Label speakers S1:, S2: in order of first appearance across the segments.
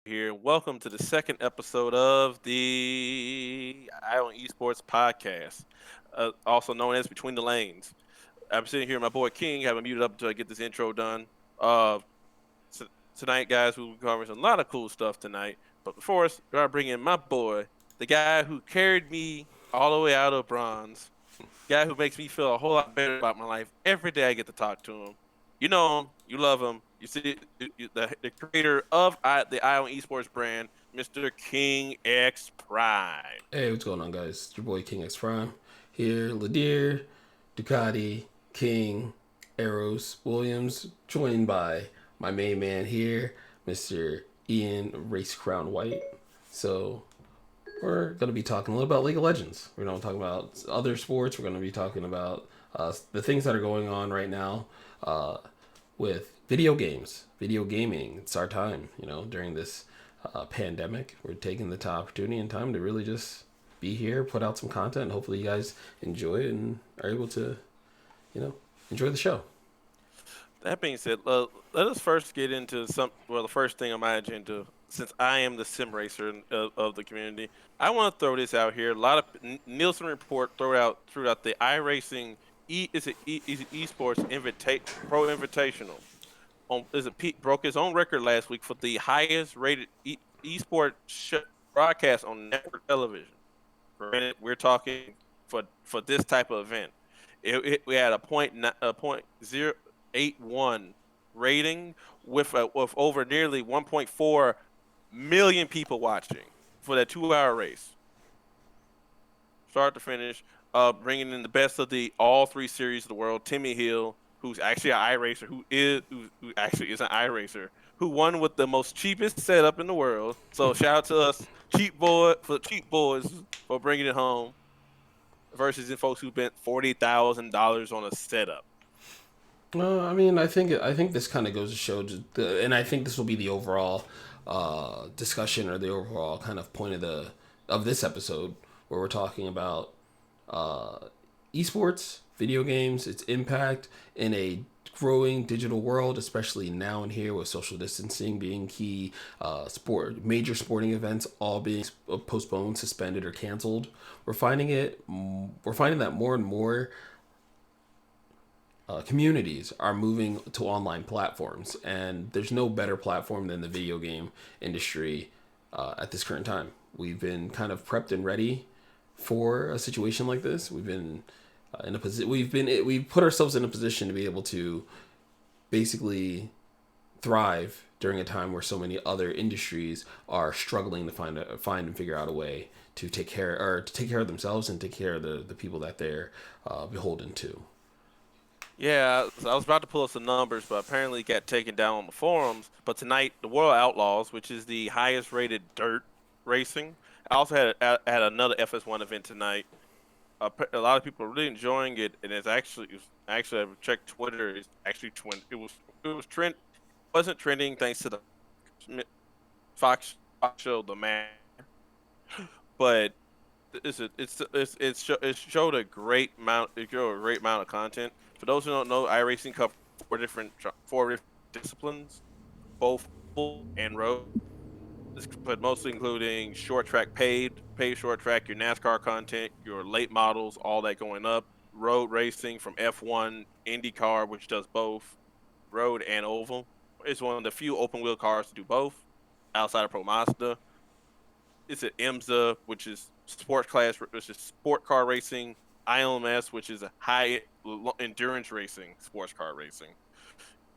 S1: here. Welcome to the second episode of the Eye On Esports Podcast, also known as Between the Lanes. I'm sitting here, with my boy King, having muted up until I get this intro done. Uh, t- Tonight, guys, we'll be covering a lot of cool stuff tonight. But before us, I bring in my boy, the guy who carried me all the way out of bronze, guy who makes me feel a whole lot better about my life every day I get to talk to him. You know him, you love him. You see the creator of the Eye On Esports brand, Mr. King X Prime.
S2: Hey, what's going on, guys? It's your boy King X Prime here. Ladier, Ducati, King, Eros, Williams, joined by my main man here, Mr. Ian Race Crown White. So we're gonna be talking a little about League of Legends. We're gonna talk about other sports. We're gonna be talking about the things that are going on right now uh, with video games, video gaming. It's our time, during this pandemic. We're taking the opportunity and time to really just be here, put out some content. Hopefully, you guys enjoy it and are able to, enjoy the show.
S1: That being said, let us first get into the first thing on my agenda, since I am the sim racer of the community, I want to throw this out here. A lot of Nielsen report threw out the iRacing is it esports pro invitational. Pete broke his own record last week for the highest rated esport broadcast on network television. Granted, we're talking for this type of event. We had a point 0.81 rating with over nearly 1.4 million people watching for that 2 hour race, start to finish. Bringing in the best of the all three series of the world. Timmy Hill, who's actually an iRacer, who actually is an iRacer, who won with the most cheapest setup in the world. So shout out to us, cheap boys, for bringing it home. Versus the folks who spent $40,000 on a setup.
S2: I think this kind of goes to show, and I think this will be the overall discussion or the overall kind of point of this episode, where we're talking about uh, esports, video games, its impact in a growing digital world, especially now and here with social distancing being key, major sporting events all being postponed, suspended, or canceled. We're finding that more and more communities are moving to online platforms, and there's no better platform than the video game industry at this current time. We've been kind of prepped and ready for a situation like this. We've been in a position. We've put ourselves in a position to be able to basically thrive during a time where so many other industries are struggling to find and figure out a way to take care of themselves and take care of the people that they're beholden to.
S1: Yeah, so I was about to pull up some numbers, but apparently it got taken down on the forums. But tonight, the World Outlaws, which is the highest rated dirt racing, I also had another FS1 event tonight. A lot of people are really enjoying it, and actually I checked Twitter. It's actually it was trend wasn't trending thanks to the Fox show The Man, but it showed a great amount. It showed a great amount of content. For those who don't know, iRacing covers four different disciplines, both full and road. But mostly including short track paid short track, your NASCAR content, your late models, all that going up. Road racing from F1, IndyCar, which does both road and oval. It's one of the few open wheel cars to do both outside of Pro Mazda. It's an IMSA, which is sport car racing. ILMS, which is a high endurance racing, sports car racing.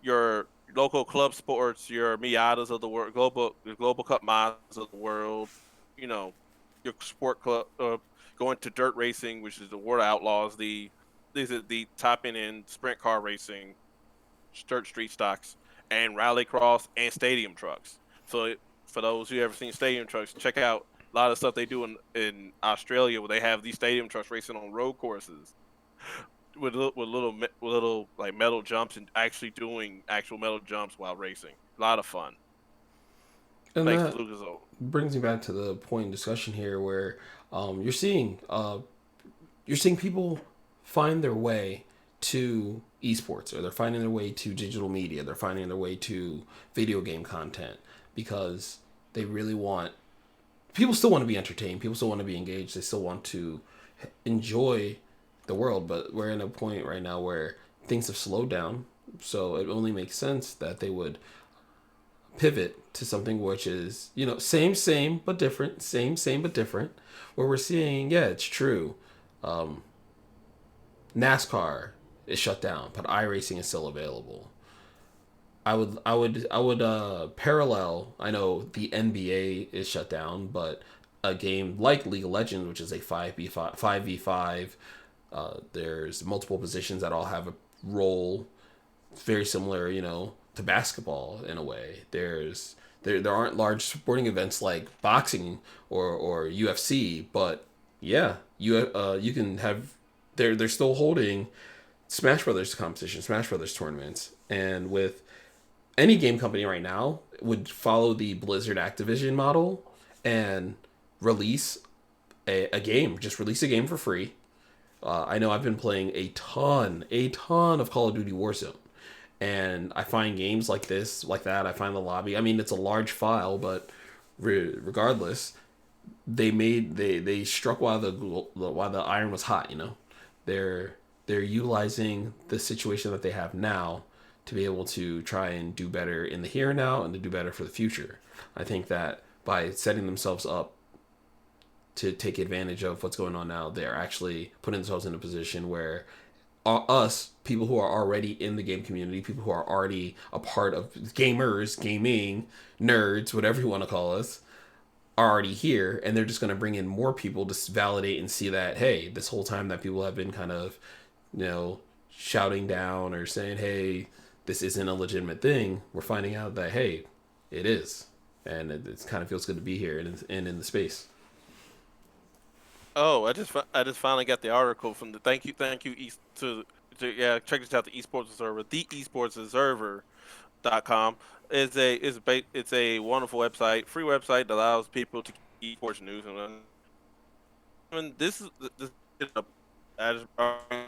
S1: Your local club sports, your Miatas of the world, global Cup Mazdas of the world. You know, your sport club, going to dirt racing, which is the World Outlaws. These are the top end sprint car racing, dirt street stocks, and rallycross and stadium trucks. So for those who ever seen stadium trucks, check out a lot of stuff they do in Australia, where they have these stadium trucks racing on road courses with little like metal jumps and actually doing actual metal jumps while racing. A lot of fun.
S2: And
S1: Thanks to
S2: that
S1: Lucas.
S2: brings me back to the point in discussion here, where you're seeing people find their way to esports, or they're finding their way to digital media, they're finding their way to video game content, because they really want people still want to be entertained. People still want to be engaged. They still want to enjoy the world. But we're in a point right now where things have slowed down. So it only makes sense that they would pivot to something which is, same, but different. Same, but different. Where we're seeing, yeah, it's true. NASCAR is shut down, but iRacing is still available. I would parallel. I know the NBA is shut down, but a game like League of Legends, which is a 5v5, there's multiple positions that all have a role, very similar, to basketball in a way. There aren't large sporting events like boxing or UFC, but yeah, you can have. They're still holding Smash Brothers competition, Smash Brothers tournaments, and with any game company right now would follow the Blizzard Activision model and release a game. Just release a game for free. I know I've been playing a ton of Call of Duty Warzone. And I find games like this, like that, I find the lobby. I mean, it's a large file, but regardless, they struck while the iron was hot. They're utilizing the situation that they have now to be able to try and do better in the here and now and to do better for the future. I think that by setting themselves up to take advantage of what's going on now, they're actually putting themselves in a position where us, people who are already in the game community, people who are already a part of gamers, gaming, nerds, whatever you want to call us, are already here, and they're just going to bring in more people to validate and see that, hey, this whole time that people have been kind of, shouting down or saying, hey, this isn't a legitimate thing, we're finding out that, hey, it is. And it kind of feels good to be here and in the space.
S1: Oh, I just finally got the article from the thank you yeah, check this out, the Esports Observer. The Esports Observer.com it's a wonderful website, free website that allows people to keep esports news. And this I just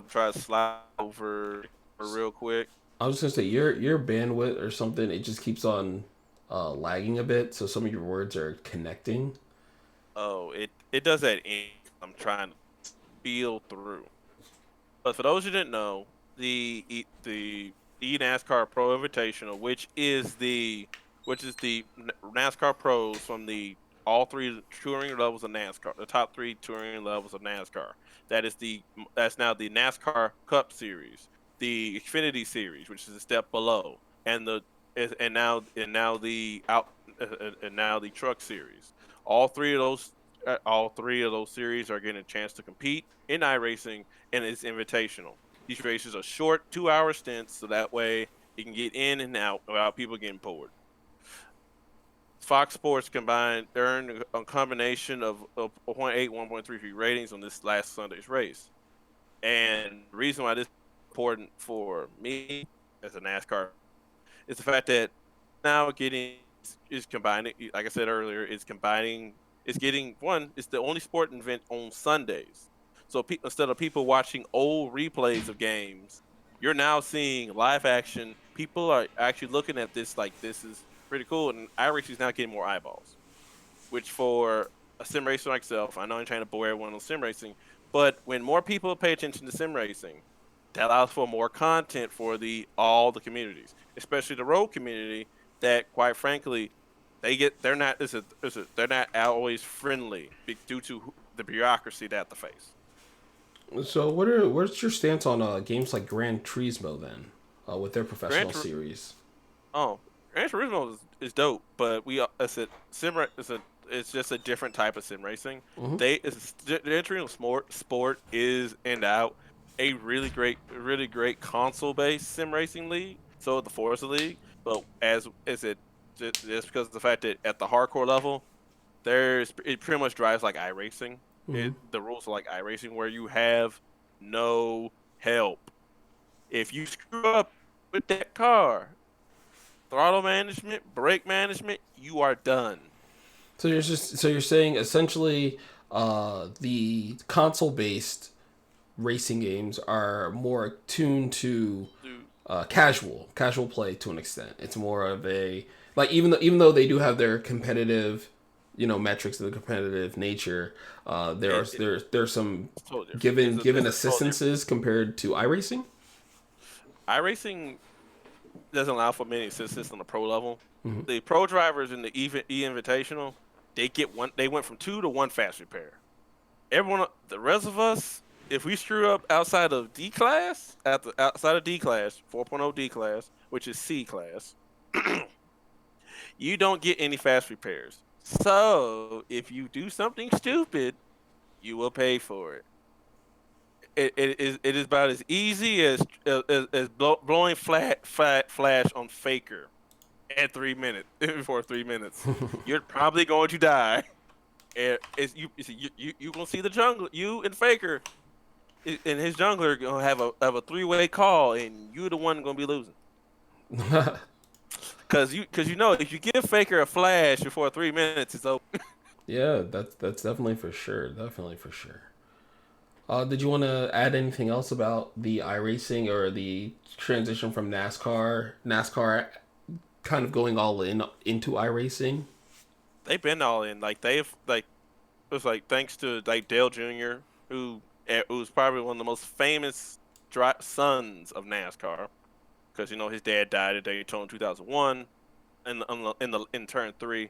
S1: try to slide over real quick.
S2: I was gonna say your bandwidth or something, it just keeps on lagging a bit, so some of your words are connecting.
S1: Oh, it does that. I'm trying to feel through. But for those who didn't know, the NASCAR Pro Invitational, which is the NASCAR pros from the all three touring levels of NASCAR, the top three touring levels of NASCAR. That's now the NASCAR Cup Series, the Xfinity Series, which is a step below, and now the Truck Series. All three of those series are getting a chance to compete in iRacing, and it's invitational. These races are short, 2-hour stints, so that way you can get in and out without people getting bored. Fox Sports earned a combination of 0.8, 1.33 ratings on this last Sunday's race. And the reason why this is important for me as a NASCAR is the fact that now is combining, like I said earlier, it's the only sport event on Sundays. So instead of people watching old replays of games, you're now seeing live action. People are actually looking at this like this is pretty cool, and iRacing is now getting more eyeballs. Which for a sim racer like myself, I know I'm trying to bore everyone on sim racing, but when more people pay attention to sim racing, that allows for more content for all the communities, especially the road community. That quite frankly, they're not they're not always friendly due to the bureaucracy that they face.
S2: So what's your stance on games like Gran Turismo then, with their professional series?
S1: Oh, Gran Turismo is dope, but it's just a different type of sim racing.
S2: Mm-hmm.
S1: The Gran Turismo sport is and out a really great console based sim racing league. So the Forza League, but just because of the fact that at the hardcore level, it pretty much drives like iRacing.
S2: Mm-hmm.
S1: The rules are like iRacing, where you have no help. If you screw up with that car, throttle management, brake management, you are done.
S2: So you're saying essentially, the console based racing games are more attuned to casual play to an extent. It's more of a like even though they do have their competitive, metrics of the competitive nature. There's some
S1: totally different.
S2: given
S1: It's a totally different.
S2: assistances compared to iRacing.
S1: iRacing doesn't allow for many assists on the pro level.
S2: Mm-hmm.
S1: The pro drivers in the E Invitational, they went from 2 to 1 fast repair. Everyone, the rest of us, if we screw up outside of D class, outside of D class, 4.0 D class, which is C class, you don't get any fast repairs. So if you do something stupid, you will pay for it. It is about as easy as blowing flash on Faker at 3 minutes before 3 minutes. You're probably going to die. And you gonna see the jungler, you and Faker, and his jungler gonna have a 3-way call, and you the one gonna be losing. Cause you know if you give Faker a flash before 3 minutes, it's over.
S2: Yeah, that's definitely for sure. Definitely for sure. Did you want to add anything else about the iRacing or the transition from NASCAR kind of going all in into iRacing?
S1: They've been all in. Like they've like it was like thanks to like Dale Jr., who's probably one of the most famous sons of NASCAR, because his dad died at Daytona 2001, in turn 3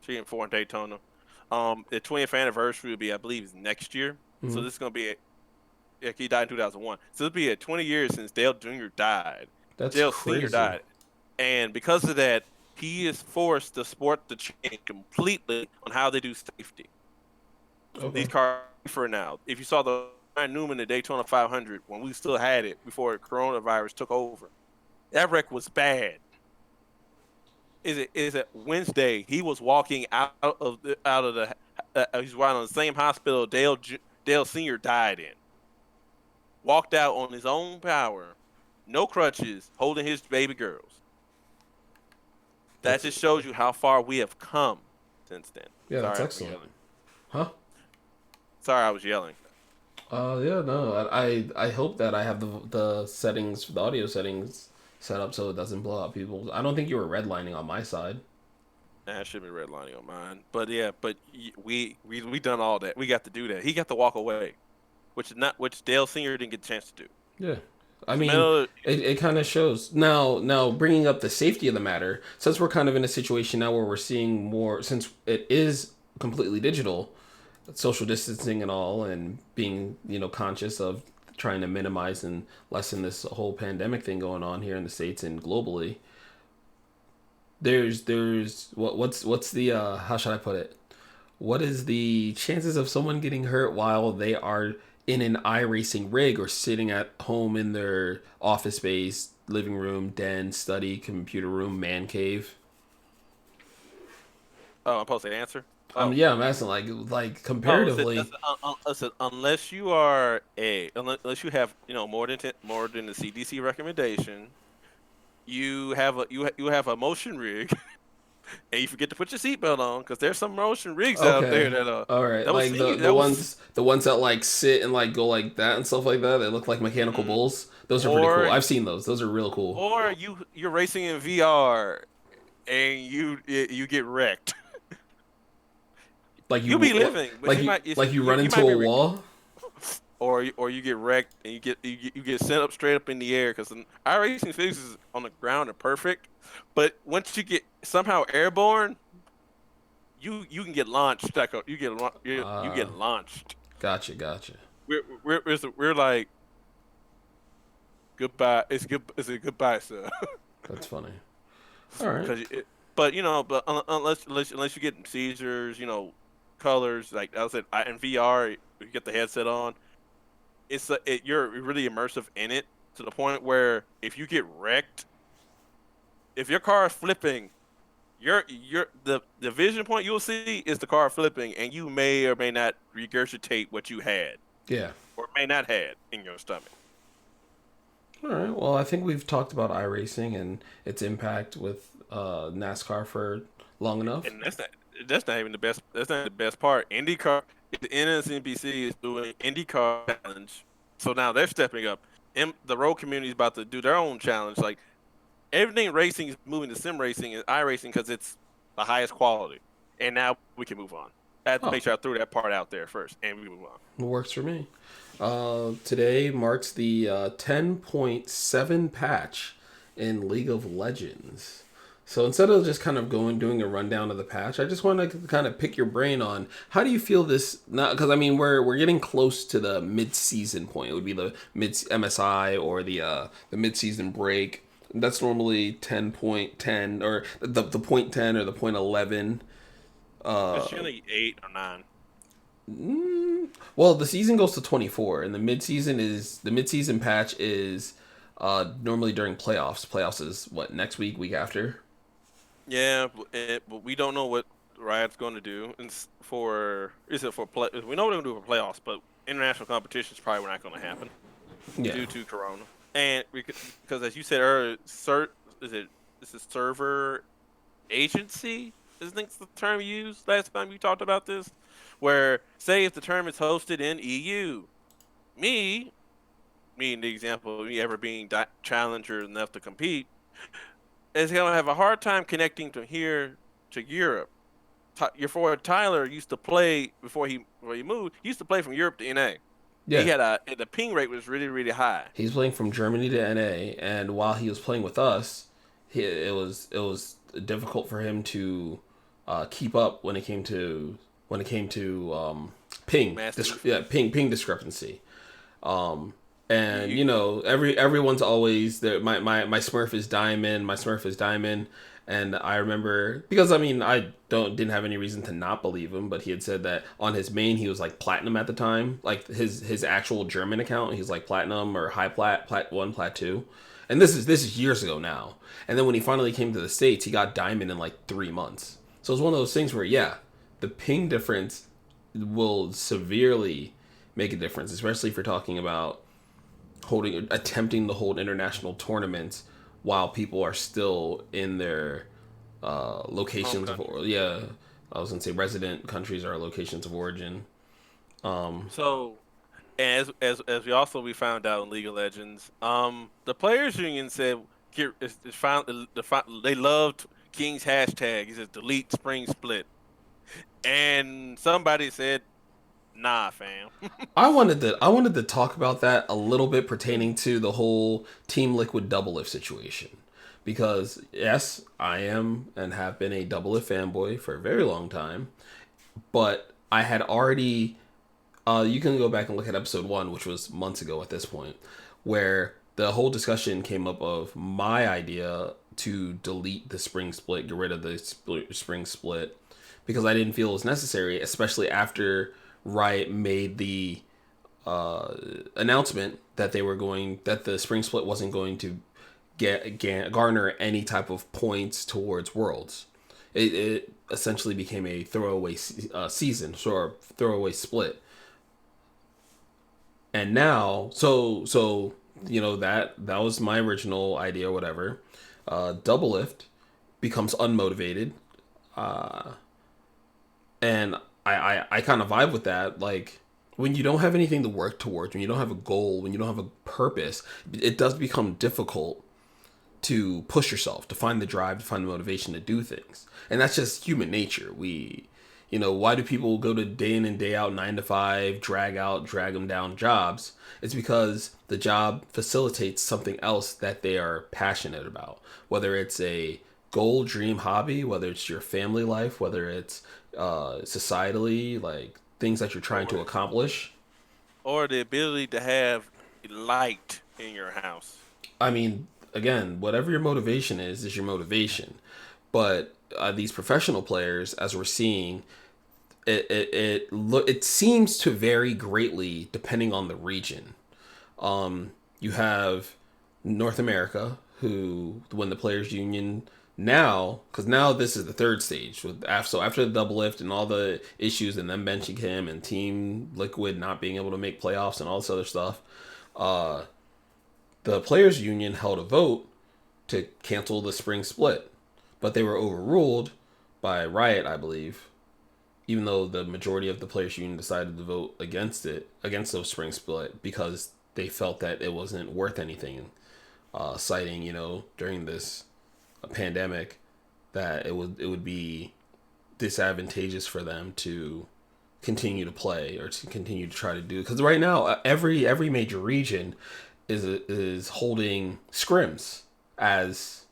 S1: and 4 in Daytona. The 20th anniversary will be, I believe, is next year. So
S2: Mm-hmm.
S1: this is gonna be he died in 2001. So it'll be 20 years since Dale Jr. died.
S2: That's
S1: Dale Sr.
S2: crazy.
S1: died, and because of that, he is forced the sport to change completely on how they do safety.
S2: Okay.
S1: These cars for now. If you saw the Ryan Newman at Daytona 500 when we still had it before coronavirus took over, that wreck was bad. Is it Wednesday? He was walking he's riding on the same hospital Dale Senior died in. Walked out on his own power, no crutches, holding his baby girls. That
S2: That's
S1: just shows you how far we have come since then.
S2: yeah, that's
S1: Sorry, I was
S2: excellent.
S1: yelling.
S2: Huh?
S1: Sorry, I was yelling.
S2: Yeah, no, I hope that I have the settings, the audio settings set up so it doesn't blow out people. I don't think you were redlining on my side.
S1: Nah, I should be redlining on mine. But yeah, we done all that. We got to do that. He got to walk away, which Dale Senior didn't get the chance to do.
S2: Yeah. I
S1: So
S2: mean, it kind of shows. Now, bringing up the safety of the matter, since we're kind of in a situation now where we're seeing more, since it is completely digital, social distancing and all, and being, conscious of trying to minimize and lessen this whole pandemic thing going on here in the States and globally. There's what's the how should I put it? What is the chances of someone getting hurt while they are in an iRacing rig or sitting at home in their office space, living room, den, study, computer room, man cave?
S1: Oh, I'm supposed to answer. Oh,
S2: Yeah, I'm asking like comparatively.
S1: listen, unless you are unless you have more than the CDC recommendation, you have a motion rig, and you forget to put your seatbelt on, because there's some motion rigs out there
S2: Okay.
S1: that
S2: All right.
S1: that was
S2: Like the
S1: that was
S2: the ones that like sit and like go like that and stuff like that. They look like mechanical
S1: mm,
S2: bulls. Those are pretty cool.
S1: or
S2: I've seen those. Those are real cool.
S1: you're racing in VR and you get wrecked.
S2: Like
S1: You'll be living, but
S2: you run
S1: you
S2: into
S1: might be
S2: a wall.
S1: or you get wrecked, and you get sent up straight up in the air, because our racing physics on the ground are perfect, but once you get somehow airborne, you can get launched. Like you
S2: Uh,
S1: get launched.
S2: gotcha.
S1: We're like goodbye. It's a goodbye, sir.
S2: That's funny. All right.
S1: Unless you get seizures, colors, like I said, in VR, you get the headset on. You're really immersive in it, to the point where if you get wrecked, if your car is flipping, the vision point you'll see is the car flipping, and you may or may not regurgitate what you had
S2: Yeah.
S1: or may not had in your stomach.
S2: All right. Well, I think we've talked about iRacing and its impact with NASCAR for long enough.
S1: And that's not even the best. That's not the best part. IndyCar, the NSNBC is doing IndyCar challenge, so now they're stepping up. the road community is about to do their own challenge. Like everything racing is moving to sim racing and iRacing because it's the highest quality. And now we can move on. I had to
S2: Oh,
S1: make sure I threw that part out there first, and we move on.
S2: it works for me. Today marks the 10.7 patch in League of Legends. So instead of just kind of doing a rundown of the patch, I just want to kind of pick your brain on how do you feel this? Not because I mean we're getting close to the mid-season point. It would be the mid MSI or the mid-season break. That's normally 10.10 or the point 10 or the point 11.
S1: It's usually 8 or 9.
S2: Well, the season goes to 24, and the mid-season patch is normally during playoffs. Playoffs is what, next week after.
S1: Yeah, but we don't know what Riot's going to do. And we know what they're going to do for playoffs, but international competition is probably not going to happen
S2: Yeah,
S1: due to Corona. And because as you said earlier, is it server agency? I think it's the term you used last time we talked about this. Where say if the tournament's hosted in EU, me in the example of me ever being challenger enough to compete, is gonna have a hard time connecting to here to Europe. Your forward Tyler used to play before he moved. He used to play from Europe to NA.
S2: yeah.
S1: The ping rate was really high.
S2: He's playing from Germany to NA, and while he was playing with us, it was difficult for him to keep up when it came to ping, ping discrepancy. And you know, everyone's always there. My Smurf is diamond. My Smurf is diamond. And I remember because I mean I didn't have any reason to not believe him, but he had said that on his main he was like platinum at the time, like his actual German account he's like platinum or high plat 1, plat 2, and this is years ago now. And then when he finally came to the States, he got diamond in like 3 months. So it's one of those things where yeah, the ping difference will severely make a difference, especially if you're talking about attempting to hold international tournaments while people are still in their locations of yeah. I was gonna say resident countries are locations of origin.
S1: So, as we found out in League of Legends, the players union said they loved King's hashtag. He says delete spring split, and somebody said, "Nah, fam."
S2: I wanted to talk about that a little bit pertaining to the whole Team Liquid Double Lift situation. Because yes, I am and have been a Double Lift fanboy for a very long time, but I had already you can go back and look at episode 1, which was months ago at this point, where the whole discussion came up of my idea to delete the spring split, get rid of the spring split, because I didn't feel it was necessary, especially after Riot made the announcement that that the spring split wasn't going to garner any type of points towards Worlds. It essentially became a throwaway season, or throwaway split. And now, so you know that was my original idea, or whatever. Double Lift becomes unmotivated, and I kind of vibe with that. Like when you don't have anything to work towards, when you don't have a goal, when you don't have a purpose, it does become difficult to push yourself, to find the drive, to find the motivation to do things. And that's just human nature. Why do people go to day in and day out, 9 to 5, drag them down jobs? It's because the job facilitates something else that they are passionate about. Whether it's a goal, dream, hobby, whether it's your family life, whether it's societally, like things that you're trying to accomplish.
S1: Or the ability to have light in your house.
S2: I mean, again, whatever your motivation is your motivation. But these professional players, as we're seeing, it seems to vary greatly depending on the region. You have North America, who when the players union now, because now this is the third stage so after the double lift and all the issues and them benching him and Team Liquid not being able to make playoffs and all this other stuff, the players union held a vote to cancel the spring split, but they were overruled by Riot, I believe, even though the majority of the players union decided to vote against the spring split because they felt that it wasn't worth anything, citing, during this pandemic, that it would be disadvantageous for them to continue to play or to continue to try to do, because right now every major region is holding scrims as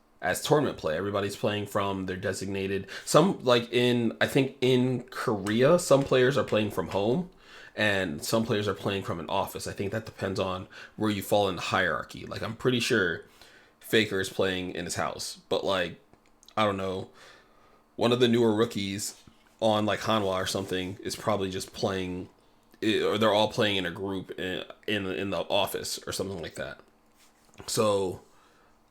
S2: tournament play. Everybody's playing from their designated. Some, like I think in Korea, some players are playing from home, and some players are playing from an office. I think that depends on where you fall in the hierarchy. Like, I'm pretty sure Faker is playing in his house, but like, I don't know, one of the newer rookies on like Hanwha or something is probably just playing, or they're all playing in a group in the office or something like that. So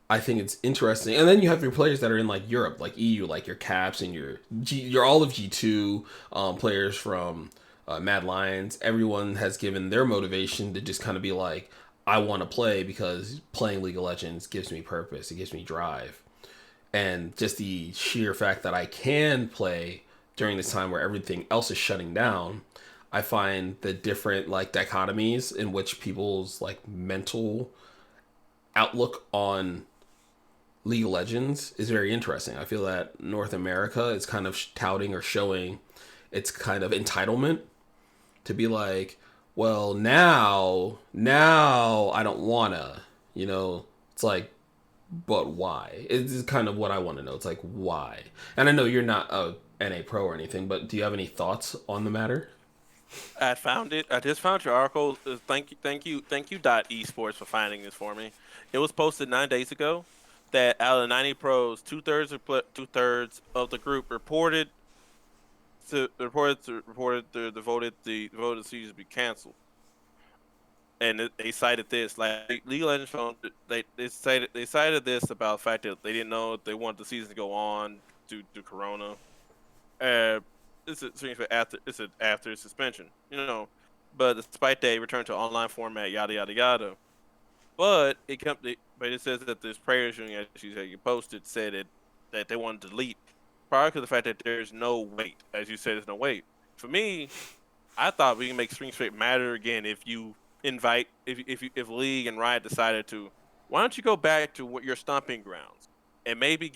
S2: I think it's interesting. And then you have your players that are in like Europe, like EU, like your Caps and your all of G2 players from Mad Lions. Everyone has given their motivation to just kind of be like, I want to play because playing League of Legends gives me purpose. It gives me drive. And just the sheer fact that I can play during this time where everything else is shutting down, I find the different like dichotomies in which people's like mental outlook on League of Legends is very interesting. I feel that North America is kind of touting or showing its kind of entitlement to be like, well, now I don't wanna, it's like, but why? It's kind of what I want to know. It's like, why? And I know you're not a NA pro or anything, but do you have any thoughts on the matter?
S1: I found it. I just found your article. Thank you. Dot Esports for finding this for me. It was posted 9 days ago. That out of the 90 pros, two thirds of the group reported the season to be canceled, and they cited this like League of Legends phone. They cited this about the fact that they didn't know if they wanted the season to go on due to Corona. Uh, it's after suspension, But despite that, return to online format, yada yada yada. But it says that this prayers union, as you posted, said that they wanted to delete prior to the fact that there's no wait. As you said, there's no wait. For me, I thought we can make Spring Straight matter again if you invite if League and Riot decided to. Why don't you go back to what your stomping grounds and maybe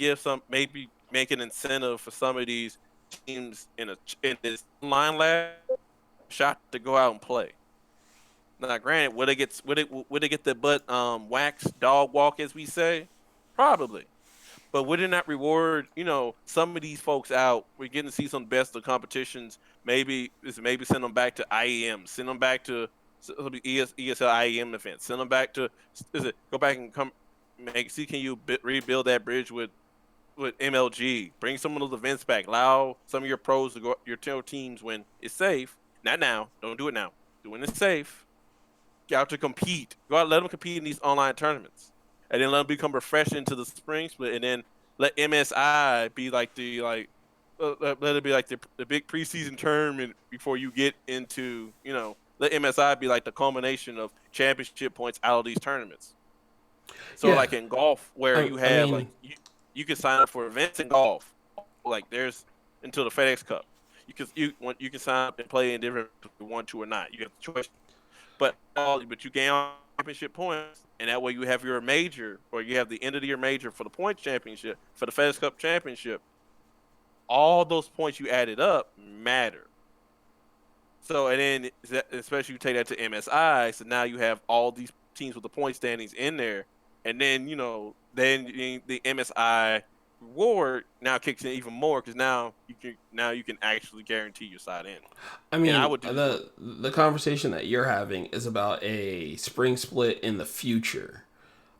S1: make an incentive for some of these teams in this line lab shot to go out and play. Now, granted, would they get the butt waxed dog walk, as we say? Probably. But would it not reward, some of these folks out? We're getting to see some best of competitions. Maybe send them back to IEM, send them back to some of the ESL IEM events, send them back to go back and see, can you rebuild that bridge with MLG, bring some of those events back, allow some of your pros to go your teams when it's safe. Not now, don't do it now. Do when it's safe. Get out to compete. Go out, let them compete in these online tournaments, and then let them become refreshed into the spring split, and then let MSI be like let it be like the big preseason tournament before you get into let MSI be like the culmination of championship points out of these tournaments. So
S2: Yeah,
S1: like in golf, where you
S2: I
S1: have like
S2: mean,
S1: you can sign up for events in golf, like there's until the FedEx Cup. You can sign up and play in different if you want to or not. You have the choice. But you gain championship points, and that way you have your major, or you have the end of the year major for the points championship, for the FedEx Cup championship. All those points you added up matter. So, and then especially you take that to MSI, so now you have all these teams with the point standings in there, and then then the MSI reward now kicks in even more because now you can actually guarantee your side in,
S2: I
S1: and I
S2: mean,
S1: would do this.
S2: the conversation that you're having is about a spring split in the future.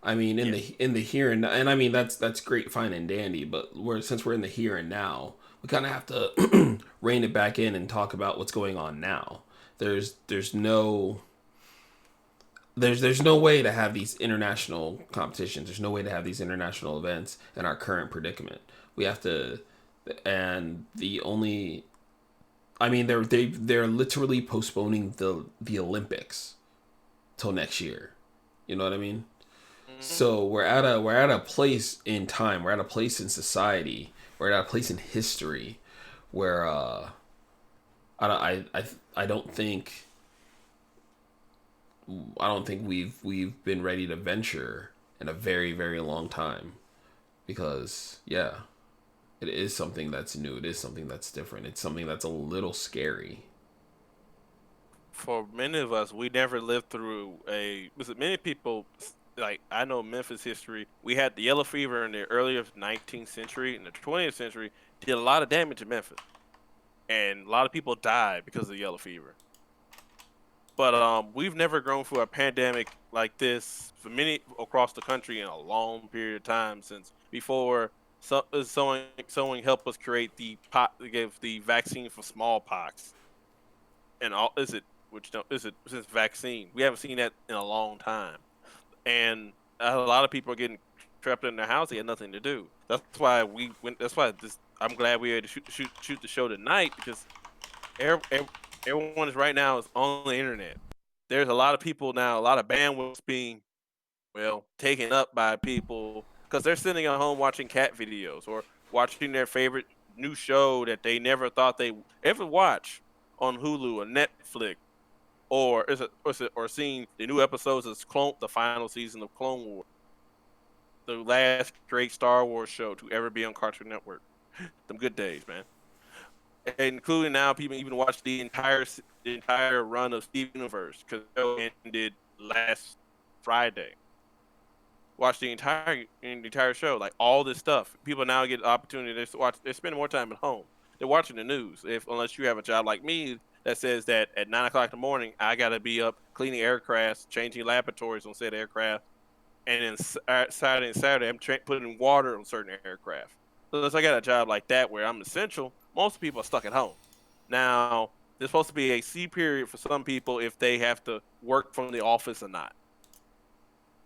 S2: I mean,
S1: Yeah.
S2: in the here and I mean that's great, fine and dandy, but since we're in the here and now, we kind of have to rein it back in and talk about what's going on now. There's no there's no way to have these international competitions. There's no way to have these international events in our current predicament. We have to, and the only, I mean, they're literally postponing the Olympics till next year. You know what I mean?
S1: Hmm.
S2: So we're at a place in time. We're at a place in society. We're at a place in history where I don't think I don't think we've been ready to venture in a very very long time because yeah, it is something that's new. It is something that's different. It's something that's a little scary.
S1: For many of us, we never lived through a. Listen, many people like I know Memphis history. We had the yellow fever in the earlier 19th century and the 20th century did a lot of damage in Memphis, and a lot of people died because of the yellow fever. But we've never grown through a pandemic like this for many across the country in a long period of time since before someone helped us create the pot gave the vaccine for smallpox and all is it which don't is it since vaccine we haven't seen that in a long time and a lot of people are getting trapped in their house. They had nothing to do. That's why we went. That's why this. I'm glad we had to shoot the show tonight because every, everyone is right now is on the internet. There's a lot of people now, a lot of bandwidth being taken up by people because they're sitting at home watching cat videos or watching their favorite new show that they never thought they ever watch on Hulu or Netflix or seeing the new episodes of the final season of Clone Wars, the last great Star Wars show to ever be on Cartoon Network. Them good days, man. And including now people even watch the entire run of Steven Universe because the show ended last Friday. Watch the entire show, like all this stuff. People now get the opportunity to watch. They're spending more time at home. They're watching the news. If unless you have a job like me that says that at 9 o'clock in the morning I gotta be up cleaning aircrafts, changing laboratories on said aircraft, and then Saturday and Saturday I'm putting water on certain aircraft. So unless I got a job like that where I'm essential, most people are stuck at home. Now there's supposed to be a C period for some people if they have to work from the office or not.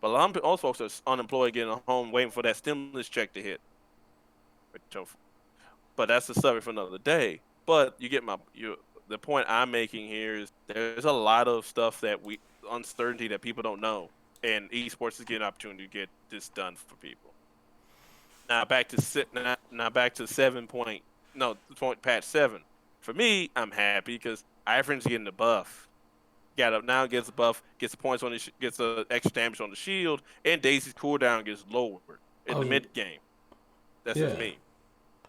S1: But a lot of most folks are unemployed, getting home, waiting for that stimulus check to hit. But that's the subject for another day. But you get the point I'm making here is there's a lot of stuff that uncertainty that people don't know, and esports is getting an opportunity to get this done for people. Now back to now back to 7 point no point patch 7. For me, I'm happy because Ivern's getting the buff. Got up now, gets a buff, gets the points on gets the extra damage on the shield, and Daisy's cooldown gets lowered in the
S2: Oh
S1: mid game. That's just
S2: yeah.
S1: me.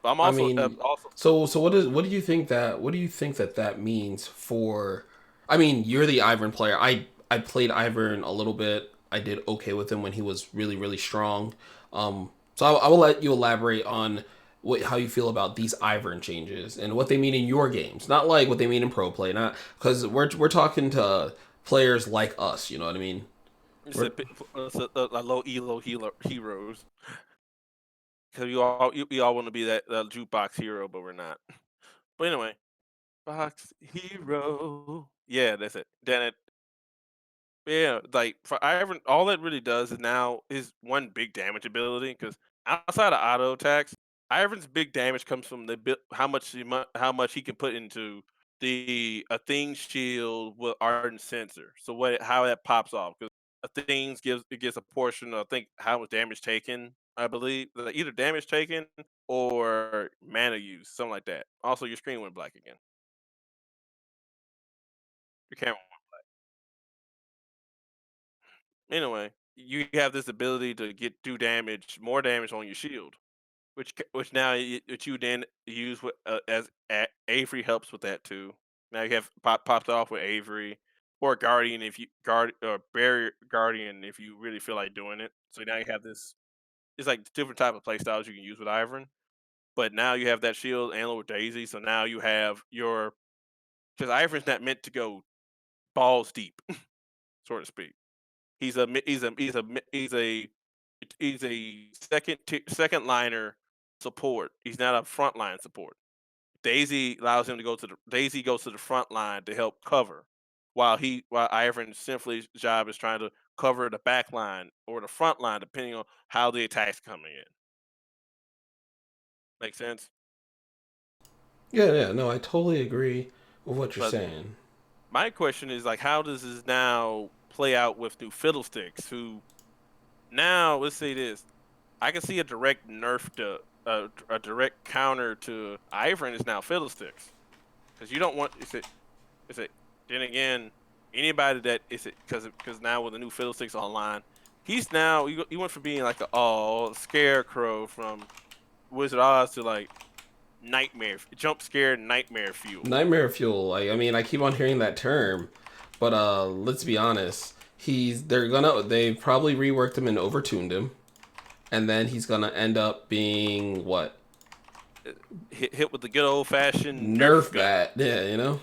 S1: But I'm
S2: I
S1: also
S2: mean,
S1: also
S2: so what do you think that means for? I mean, you're the Ivern player. I played Ivern a little bit. I did okay with him when he was really really strong. So I will let you elaborate on how you feel about these Ivern changes and what they mean in your games, not like what they mean in pro play. Not because we're talking to players like us. You know what I mean?
S1: it's
S2: We're,
S1: a low elo heroes because we all want to be that jukebox hero, but we're not. But anyway, box hero. Yeah, that's it. Then it. Yeah, like for Ivan, all that really does is now is one big damage ability because outside of auto attacks, Ivan's big damage comes from how much he can put into the a thing shield with ardent sensor. So how that pops off because a thing gives a portion of I think how much damage taken. I believe either damage taken or mana use, something like that. Also, your screen went black again. Your camera. Anyway, you have this ability to do damage, more damage on your shield, which now which you then use Avery helps with that too. Now you have popped off with Avery or Guardian if you guard or Barrier Guardian if you really feel like doing it. So now you have this. It's like different type of play styles you can use with Ivern, but now you have that shield and with Daisy. So now you have your because Ivern's not meant to go balls deep, so to speak. He's a mi- he's a second liner support. He's not a front line support. Daisy goes to the front line to help cover, while Ivan simply job is trying to cover the back line or the front line depending on how the attack's coming in. Make sense?
S2: yeah, yeah. No, I totally agree with what you're
S1: But
S2: saying.
S1: my question is like, how does this now play out with new fiddlesticks? Who now? Let's say this. I can see a direct nerf to a direct counter to Ivern is now Fiddlesticks because you don't want is it then again. anybody that is it because now with the new Fiddlesticks online, he went from being like a scarecrow from Wizard of Oz to like jump scare nightmare fuel.
S2: Nightmare fuel. Like, I mean, I keep on hearing that term, but let's be honest. They've probably reworked him and overtuned him, and then he's gonna end up being what?
S1: Hit with the good old fashioned
S2: Nerf
S1: gun.
S2: bat. Yeah, you know.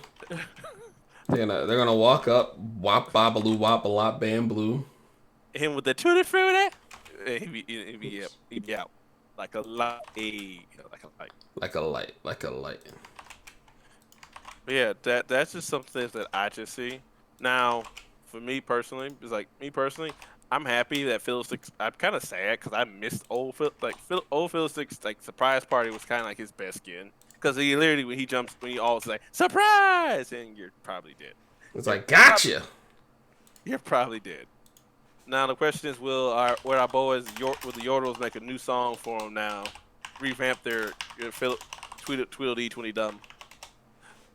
S2: They're gonna walk up, wop babaloo wop a lot bam blue.
S1: Him with the tutti frutti. He'd be out like a light, like a light.
S2: Like a light.
S1: But yeah, that's just some things that I just see. Now, for me personally, I'm happy that Fiddlesticks. I'm kind of sad because I missed old Fiddlesticks. Like surprise party was kind of like his best skin because he literally when he always like surprise and you're probably dead.
S2: It's like gotcha.
S1: You're probably dead. Now the question is, will our boys will the Yordles make a new song for him now? Revamp their Tweedledee 20 Dumb.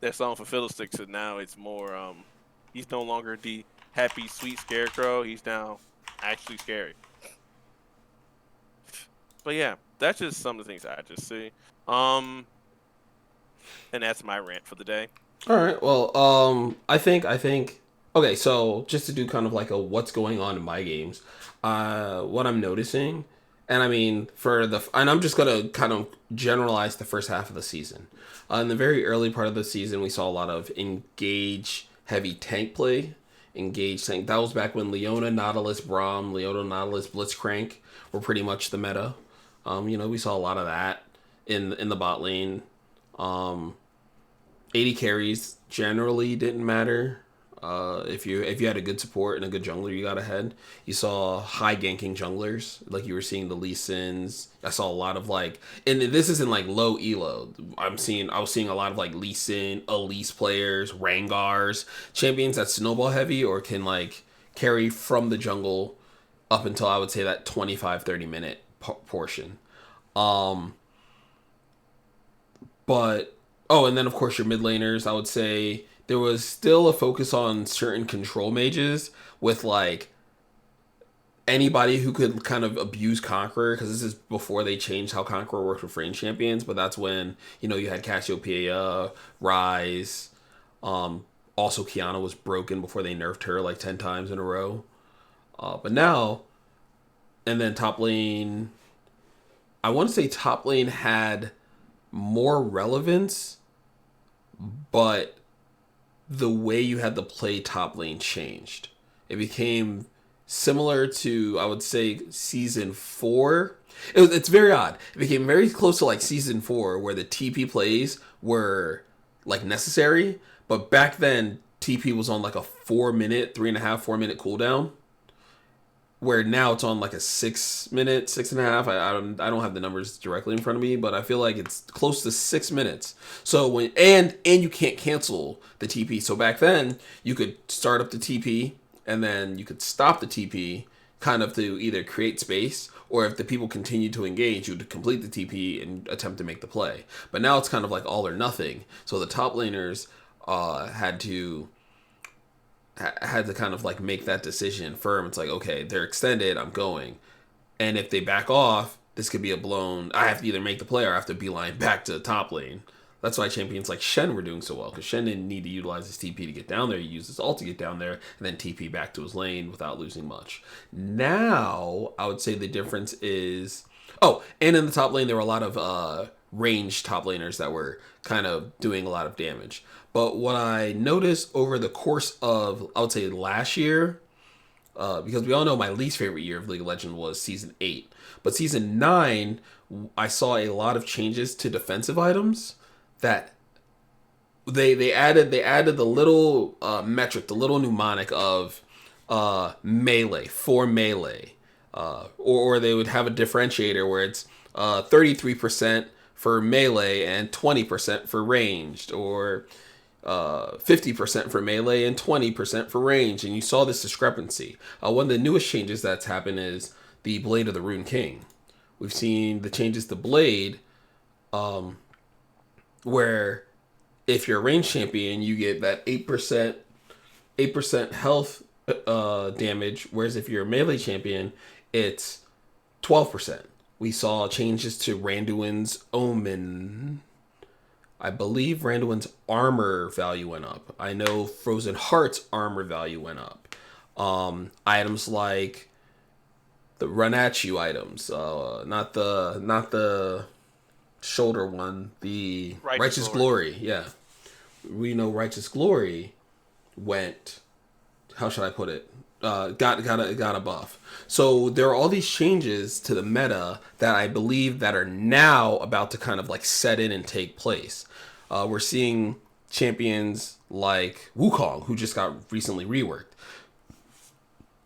S1: Their song for Fiddlesticks, and now it's more he's no longer the happy sweet scarecrow. He's now actually scary. But yeah, that's just some of the things I just see. And that's my rant for the day.
S2: All right. Well, I think. Okay, so just to do kind of like a what's going on in my games, what I'm noticing, and I mean and I'm just gonna kind of generalize the first half of the season. In the very early part of the season, we saw a lot of engage heavy tank play. Engage tank. That was back when Leona, Nautilus, Braum, Leona, Nautilus, Blitzcrank were pretty much the meta. We saw a lot of that in the bot lane. 80 carries generally didn't matter. If you had a good support and a good jungler, you got ahead. You saw high ganking junglers, like you were seeing the Lee Sins. I saw a lot of and this isn't like low elo. I was seeing a lot of like Lee Sin, Elise players, Rangars, champions that snowball heavy or can like carry from the jungle up until I would say that 25-30 minute portion. But and then of course your mid laners, I would say there was still a focus on certain control mages with like anybody who could kind of abuse Conqueror, because this is before they changed how Conqueror worked with range champions, but that's when you had Cassiopeia, Rise, also Kiana was broken before they nerfed her like 10 times in a row. But now, and then top lane, I want to say top lane had more relevance, but the way you had to play top lane changed. It became similar to, I would say, season 4. It's very odd. It became very close to like season 4, where the TP plays were like necessary, but back then TP was on like a 4-minute, 3.5, 4-minute cooldown. Where now it's on like a 6-minute, 6.5. I don't have the numbers directly in front of me, but I feel like it's close to 6 minutes. So when and you can't cancel the TP. So back then you could start up the TP and then you could stop the TP, kind of to either create space, or if the people continue to engage, you would complete the TP and attempt to make the play. But now it's kind of like all or nothing. So the top laners had to kind of like make that decision firm. It's like, okay, they're extended, I'm going. And if they back off, this could be I have to either make the play or I have to beeline back to the top lane. That's why champions like Shen were doing so well, because Shen didn't need to utilize his TP to get down there. He used his ult to get down there and then TP back to his lane without losing much. Now, I would say the difference is... and in the top lane, there were a lot of ranged top laners that were kind of doing a lot of damage. But what I noticed over the course of, I would say, last year, because we all know my least favorite year of League of Legends was Season 8. But Season 9, I saw a lot of changes to defensive items that they added the little metric, the little mnemonic of melee, for melee. Or they would have a differentiator where it's 33% for melee and 20% for ranged, or 50% for melee and 20% for range, and you saw this discrepancy. One of the newest changes that's happened is the Blade of the Rune King. We've seen the changes to Blade, where if you're a range champion, you get that 8% 8% health damage, whereas if you're a melee champion, it's 12%. We saw changes to Randuin's Omen. I believe Randuin's armor value went up. I know Frozen Heart's armor value went up. Items like the Run At You items, not the shoulder one, the Righteous Glory. Yeah, we know Righteous Glory went. How should I put it? Got a buff. So there are all these changes to the meta that I believe that are now about to kind of like set in and take place. We're seeing champions like Wukong, who just got recently reworked,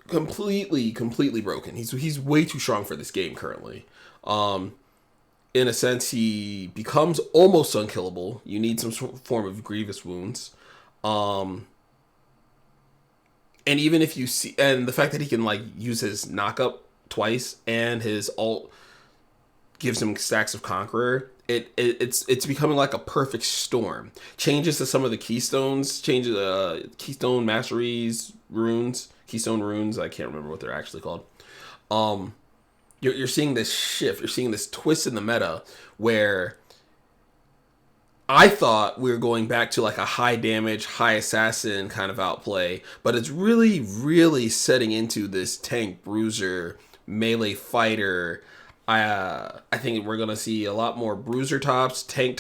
S2: completely broken. He's way too strong for this game currently. In a sense, he becomes almost unkillable. You need some form of grievous wounds. And even if you see, and the fact that he can like use his knock up twice and his ult gives him stacks of Conqueror, it's becoming like a perfect storm. Changes to some of the keystones, keystone masteries runes, keystone runes. I can't remember what they're actually called. You're seeing this shift. You're seeing this twist in the meta where I thought we were going back to like a high damage, high assassin kind of outplay, but it's really setting into this tank bruiser, melee fighter. I think we're going to see a lot more bruiser tops, tank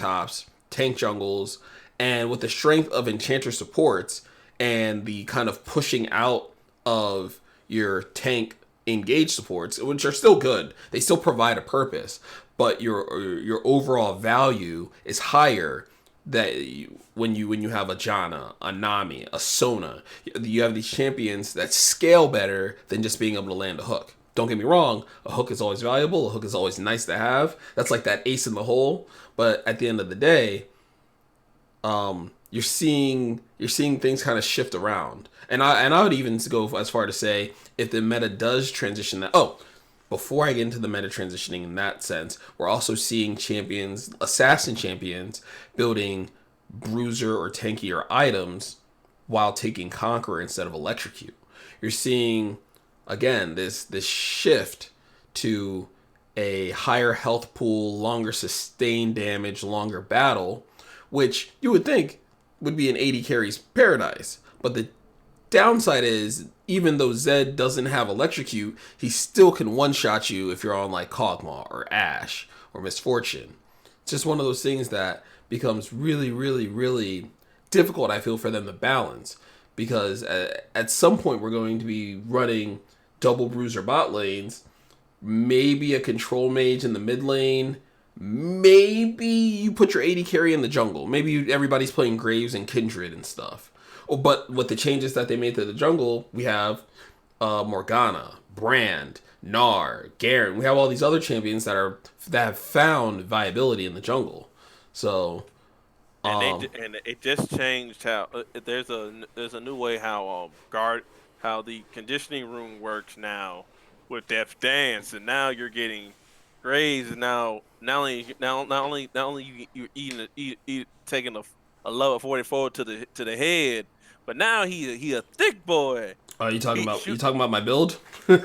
S2: jungles, and with the strength of enchanter supports and the kind of pushing out of your tank engage supports, which are still good. They still provide a purpose, but your overall value is higher when you have a Janna, a Nami, a Sona. You have these champions that scale better than just being able to land a hook. Don't get me wrong, a hook is always valuable, a hook is always nice to have. That's like that ace in the hole, but at the end of the day, you're seeing things kind of shift around. And I would even go as far to say, if the meta does transition that... Oh, before I get into the meta transitioning in that sense, we're also seeing champions, assassin champions, building bruiser or tankier items while taking Conqueror instead of Electrocute. You're seeing, again, this shift to a higher health pool, longer sustained damage, longer battle, which you would think would be an 80 carries paradise. But the downside is, even though Zed doesn't have Electrocute, he still can one-shot you if you're on like Kog'Maw or Ashe or Misfortune. It's just one of those things that becomes really difficult, I feel, for them to balance. Because at some point we're going to be running double bruiser bot lanes, maybe a control mage in the mid lane, maybe you put your 80 carry in the jungle. Maybe everybody's playing Graves and Kindred and stuff. Oh, but with the changes that they made to the jungle, we have Morgana, Brand, Gnar, Garen. We have all these other champions that have found viability in the jungle. So,
S1: and it just changed how there's a new way how how the conditioning room works now with Death Dance, and now you're getting Graves. Now not only you taking a level 44 to the head. But now he a thick boy.
S2: Are you talking about my build? Are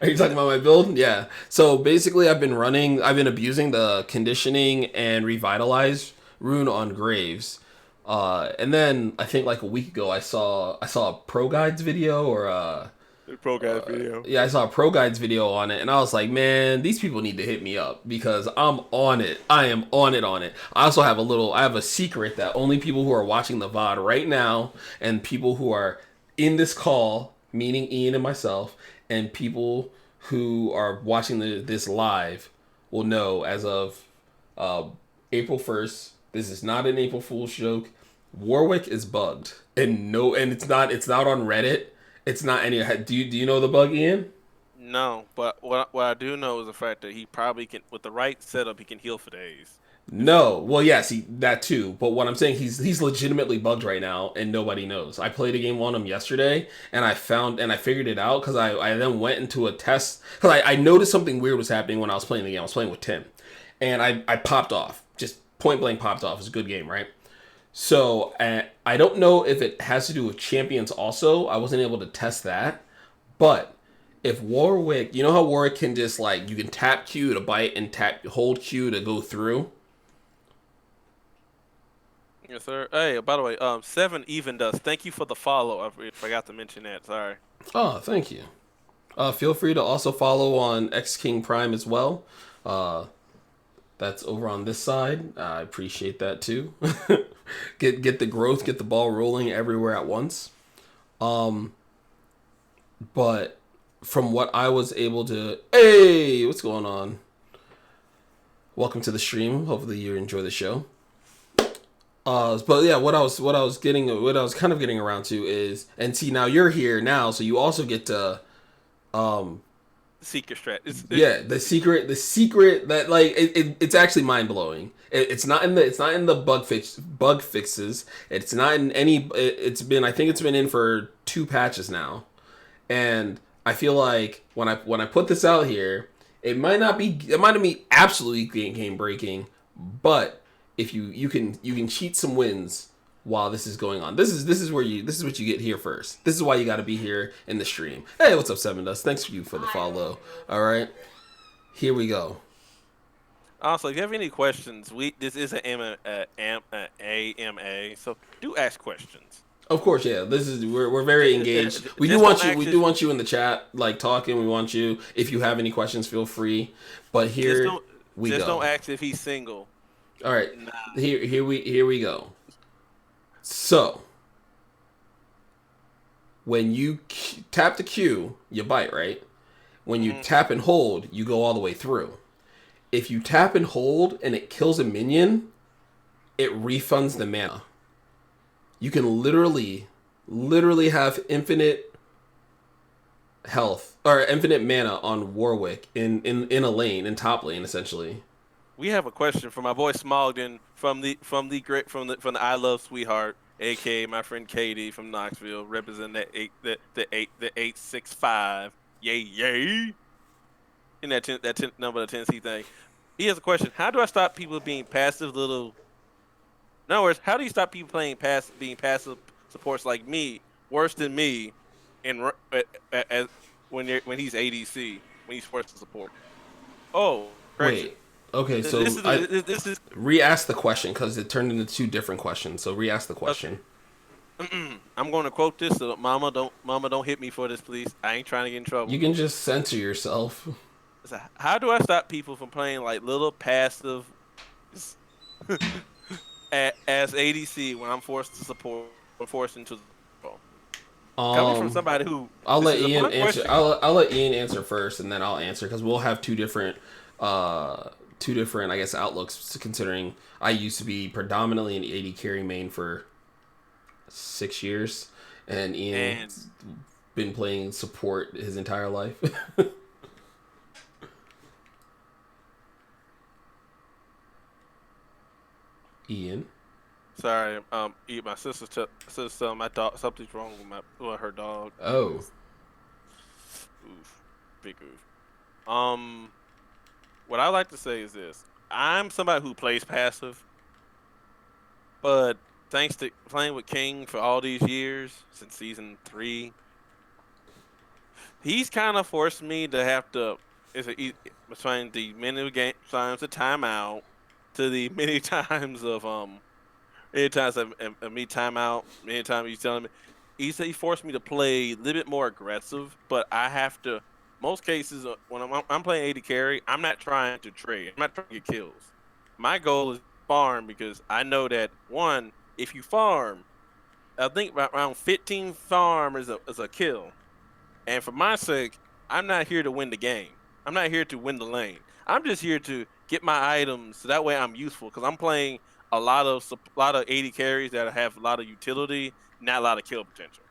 S2: you talking about my build? Yeah. So basically, I've been abusing the conditioning and revitalize rune on Graves. And then I think like a week ago, I saw a Pro Guides video or
S1: Pro Guides video.
S2: Yeah, I saw a Pro Guides video on it, and I was like, man, these people need to hit me up because I'm on it. I am on it. I also have a secret that only people who are watching the VOD right now and people who are in this call, meaning Ian and myself, and people who are watching this live will know as of April 1st. This is not an April Fool's joke. Warwick is bugged, and it's not on Reddit. It's not any. Do you know the bug, Ian?
S1: No, but what I do know is the fact that he probably can, with the right setup, he can heal for days.
S2: No, well, yes, that too. But what I'm saying, he's legitimately bugged right now, and nobody knows. I played a game on him yesterday, and I figured it out because I then went into a test because I noticed something weird was happening when I was playing the game. I was playing with Tim, and I popped off, just point blank popped off. It was a good game, right? So I don't know if it has to do with champions also. I wasn't able to test that. But if Warwick, you know how Warwick can just like, you can tap Q to bite and hold Q to go through?
S1: Yes, sir. Hey, by the way, 7 even does. Thank you for the follow. I forgot to mention that. Sorry.
S2: Oh, thank you. Feel free to also follow on X King Prime as well. Uh, that's over on this side. I appreciate that too. Get the growth, get the ball rolling everywhere at once. But from what I was able to, hey, what's going on? Welcome to the stream. Hopefully you enjoy the show. But yeah, what I was kind of getting around to is, and see, now you're here now, so you also get to,
S1: Secret strat.
S2: yeah, the secret that like it's actually mind blowing. It's not in the bug fixes. It's not in any. It's been, I think it's been in for 2 patches now, and I feel like when I put this out here, it might not be absolutely game breaking, but if you can cheat some wins while this is going on. This is what you get here first. This is why you got to be here in the stream. Hey, what's up, Seven Dust? Thanks for the follow. All right, here we go.
S1: Also, if you have any questions, this is an AMA, so do ask questions.
S2: Of course, yeah. We're very engaged. We do want you in the chat, like talking. We want you. If you have any questions, feel free. But here we go.
S1: Just don't ask if he's single.
S2: All right. Nah. Here we go. So, when you tap the Q, you bite, right? When you tap and hold, you go all the way through. If you tap and hold and it kills a minion, it refunds the mana. You can literally have infinite health or infinite mana on Warwick in a lane, in top lane, essentially.
S1: We have a question from my boy Smogden from the I Love Sweetheart, aka my friend Katie from Knoxville, representing the 865. Yay! In that number of Tennessee thing. He has a question. How do I stop people being passive little? In other words, how do you stop people being passive supports like me, worse than me, and when he's ADC, when he's forced to support? Oh, correction.
S2: Wait. Okay, so this is re-ask the question because it turned into 2 different questions. So re-ask the question.
S1: Okay. I'm going to quote this. So Mama, don't hit me for this, please. I ain't trying to get in trouble.
S2: You can just censor yourself.
S1: So how do I stop people from playing like little passive as ADC when I'm forced to support or forced into the coming from somebody who
S2: I'll let Ian answer. I'll let Ian answer first, and then I'll answer because we'll have 2 different I guess outlooks, considering I used to be predominantly an AD carry main for 6 years, and Ian's been playing support his entire life. Ian.
S1: Sorry, my sister telling my dog something's wrong with her dog.
S2: Oh.
S1: Oof. Big oof. What I like to say is this. I'm somebody who plays passive, but thanks to playing with King for all these years, since season 3, he's kind of forced me to have to, between the many times of timeout to the many times of, many times of me timeout, many times he's telling me, he forced me to play a little bit more aggressive, but I have to, most cases, when I'm playing AD carry, I'm not trying to trade. I'm not trying to get kills. My goal is farm because I know that, one, if you farm, I think around 15 farm is a kill. And for my sake, I'm not here to win the game. I'm not here to win the lane. I'm just here to get my items so that way I'm useful because I'm playing a lot of AD carries that have a lot of utility, not a lot of kill potential.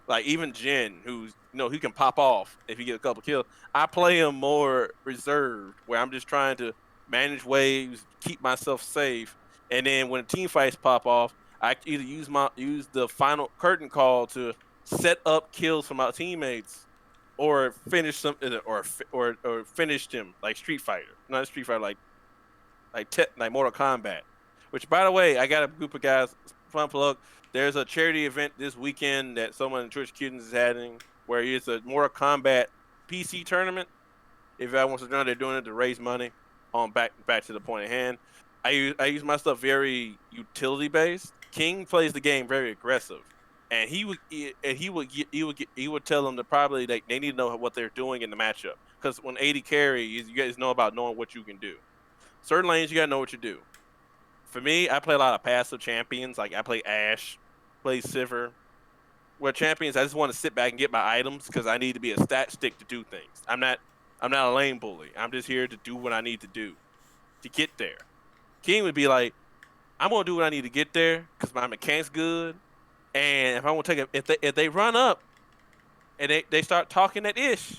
S1: Like even Jin, who's he can pop off if you get a couple kills. I play him more reserved, where I'm just trying to manage waves, keep myself safe, and then when team fights pop off, I either use the final curtain call to set up kills for my teammates, or finish some or finish them like Street Fighter, not Street Fighter, like Mortal Kombat. Which, by the way, I got a group of guys fun plug. There's a charity event this weekend that someone in Twitch Kittens is having, where it's a Mortal Kombat PC tournament. If I wants to know, they're doing it to raise money. Back to the point at hand. I use my stuff very utility based. King plays the game very aggressive, and he would tell them to probably they need to know what they're doing in the matchup, because when AD carry, you guys know about knowing what you can do. Certain lanes you gotta know what you do. For me, I play a lot of passive champions. Like I play Ashe, play Sivir. Where champions, I just want to sit back and get my items because I need to be a stat stick to do things. I'm not a lane bully. I'm just here to do what I need to do to get there. King would be like, I'm gonna do what I need to get there because my mechanics good. And if I want to take it, if they run up and they start talking that ish,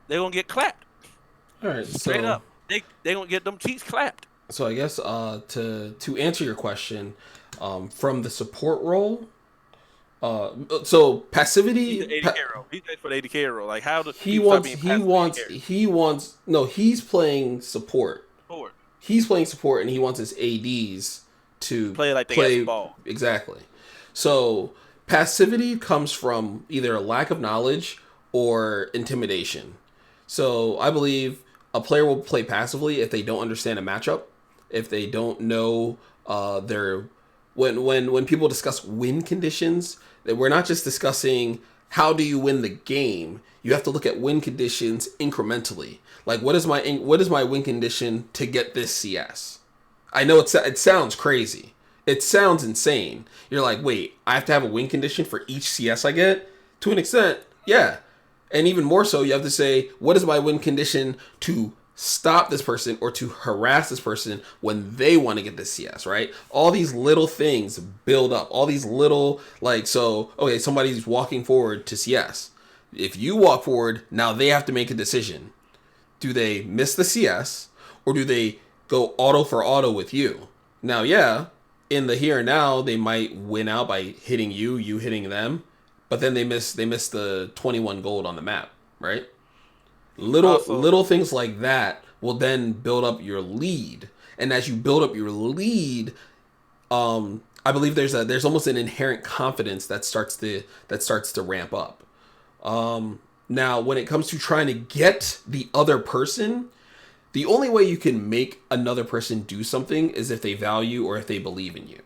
S1: they're gonna get clapped.
S2: All right,
S1: Straight up. They gonna get them cheeks clapped.
S2: So I guess to answer your question, from the support role, so passivity.
S1: He's an 80 hero. He's for the 80 role. Like how does
S2: He wants no. He's playing support.
S1: Forward.
S2: He's playing support, and he wants his ADs to
S1: Play like they got the ball.
S2: Exactly. So passivity comes from either a lack of knowledge or intimidation. So I believe a player will play passively if they don't understand a matchup, if they don't know their when people discuss win conditions, that we're not just discussing how do you win the game. You have to look at win conditions incrementally. Like what is my win condition to get this CS? I know it sounds crazy. It sounds insane. You're like, wait, I have to have a win condition for each CS I get? To an extent, yeah. And even more so, you have to say, what is my win condition to stop this person or to harass this person when they want to get the CS, right? All these little things build up. All these little, okay, somebody's walking forward to CS. If you walk forward, now they have to make a decision. Do they miss the CS or do they go auto for auto with you? Now, yeah, in the here and now, they might win out by hitting you hitting them, but then they miss the 21 gold on the map, right? Little things like that will then build up your lead, and as you build up your lead, I believe there's almost an inherent confidence that starts to ramp up. Now, when it comes to trying to get the other person, the only way you can make another person do something is if they value or if they believe in you.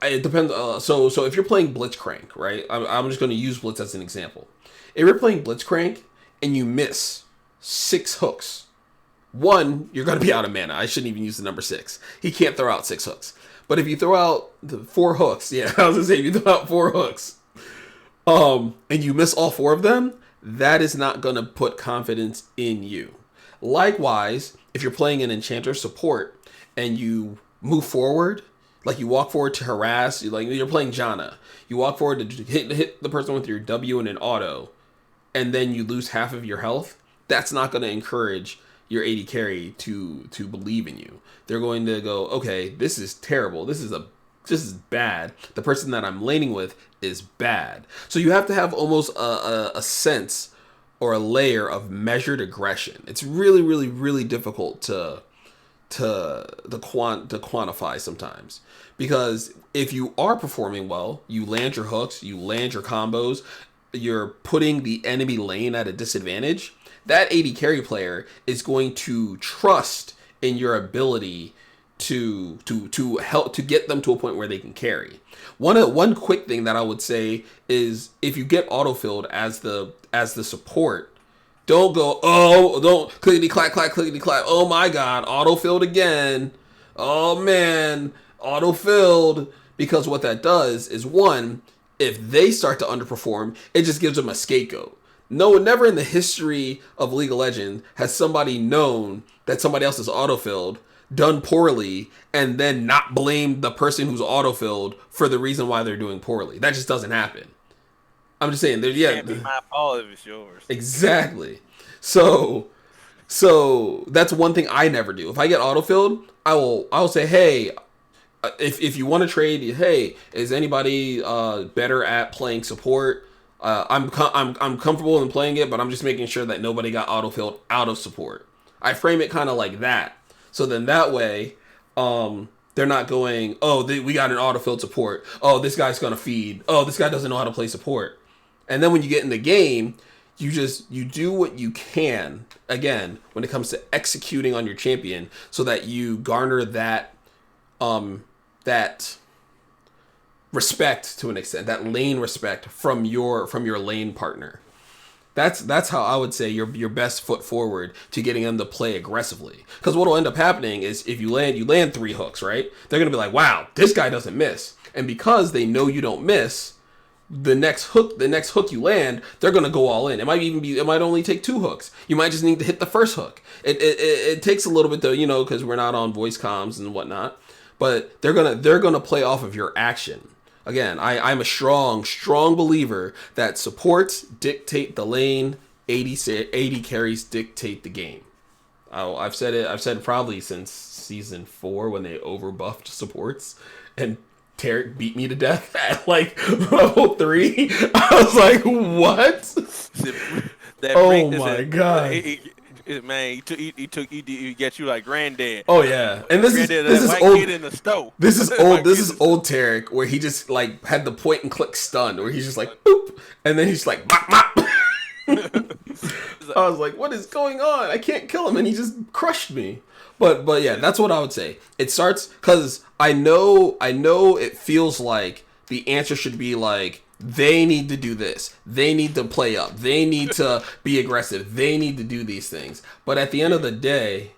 S2: It depends. So if you're playing Blitzcrank, right? I'm just going to use Blitz as an example. If you're playing Blitzcrank and you miss 6 hooks, one, you're going to be out of mana. I shouldn't even use the number 6. He can't throw out 6 hooks. But if you throw out the 4 hooks, yeah, I was going to say, if you throw out 4 hooks, and you miss all 4 of them, that is not going to put confidence in you. Likewise, if you're playing an Enchanter support and you move forward, like you walk forward to harass, you're playing Janna, you walk forward to hit the person with your W and an auto, and then you lose half of your health, that's not going to encourage your AD carry to believe in you. They're going to go, okay, this is terrible. This is bad. The person that I'm laning with is bad. So you have to have almost a sense or a layer of measured aggression. It's really, really, really difficult to quantify sometimes, because if you are performing well, you land your hooks, you land your combos, you're putting the enemy lane at a disadvantage. That AD carry player is going to trust in your ability to help to get them to a point where they can carry. One quick thing that I would say is, if you get autofilled as the support, don't clickety clack clickety clack. Oh my god, autofilled again. Oh man, autofilled. Because what that does is, one, if they start to underperform, it just gives them a scapegoat. Never in the history of League of Legends has somebody known that somebody else is autofilled, done poorly, and then not blame the person who's autofilled for the reason why they're doing poorly. That just doesn't happen. I'm just saying, it
S1: can't be my fault if it's yours.
S2: Exactly. So that's one thing I never do. If I get autofilled, I will say, hey, if you want to trade, hey, is anybody better at playing support? I'm comfortable in playing it, but I'm just making sure that nobody got autofilled out of support. I frame it kind of like that. So then that way, They're not going, oh, we got an autofill support. Oh, this guy's going to feed. Oh, this guy doesn't know how to play support. And then when you get in the game, you do what you can, again, when it comes to executing on your champion so that you garner that respect to an extent, that lane respect from your lane partner. That's how I would say your best foot forward to getting them to play aggressively. Because what will end up happening is if you land 3 hooks, right? They're gonna be like, wow, this guy doesn't miss. And because they know you don't miss, the next hook you land, they're gonna go all in. It might only take 2 hooks. You might just need to hit the first hook. It takes a little bit though, because we're not on voice comms and whatnot. But they're gonna play off of your action. Again, I'm a strong believer that supports dictate the lane, 80 carries dictate the game. I've said it probably since season 4 when they overbuffed supports, and Tarek beat me to death at like level 3. I was like, what? Oh my god.
S1: Man, he gets you like granddad.
S2: Oh yeah, and this is old. Kid in the stove. This is old. This is old Tarek, where he just like had the point and click stun, where he's just like boop, and then he's like bop bop. I was like, what is going on? I can't kill him, and he just crushed me. But yeah, that's what I would say. It starts because I know it feels like the answer should be like, they need to do this. They need to play up. They need to be aggressive. They need to do these things. But at the end of the day,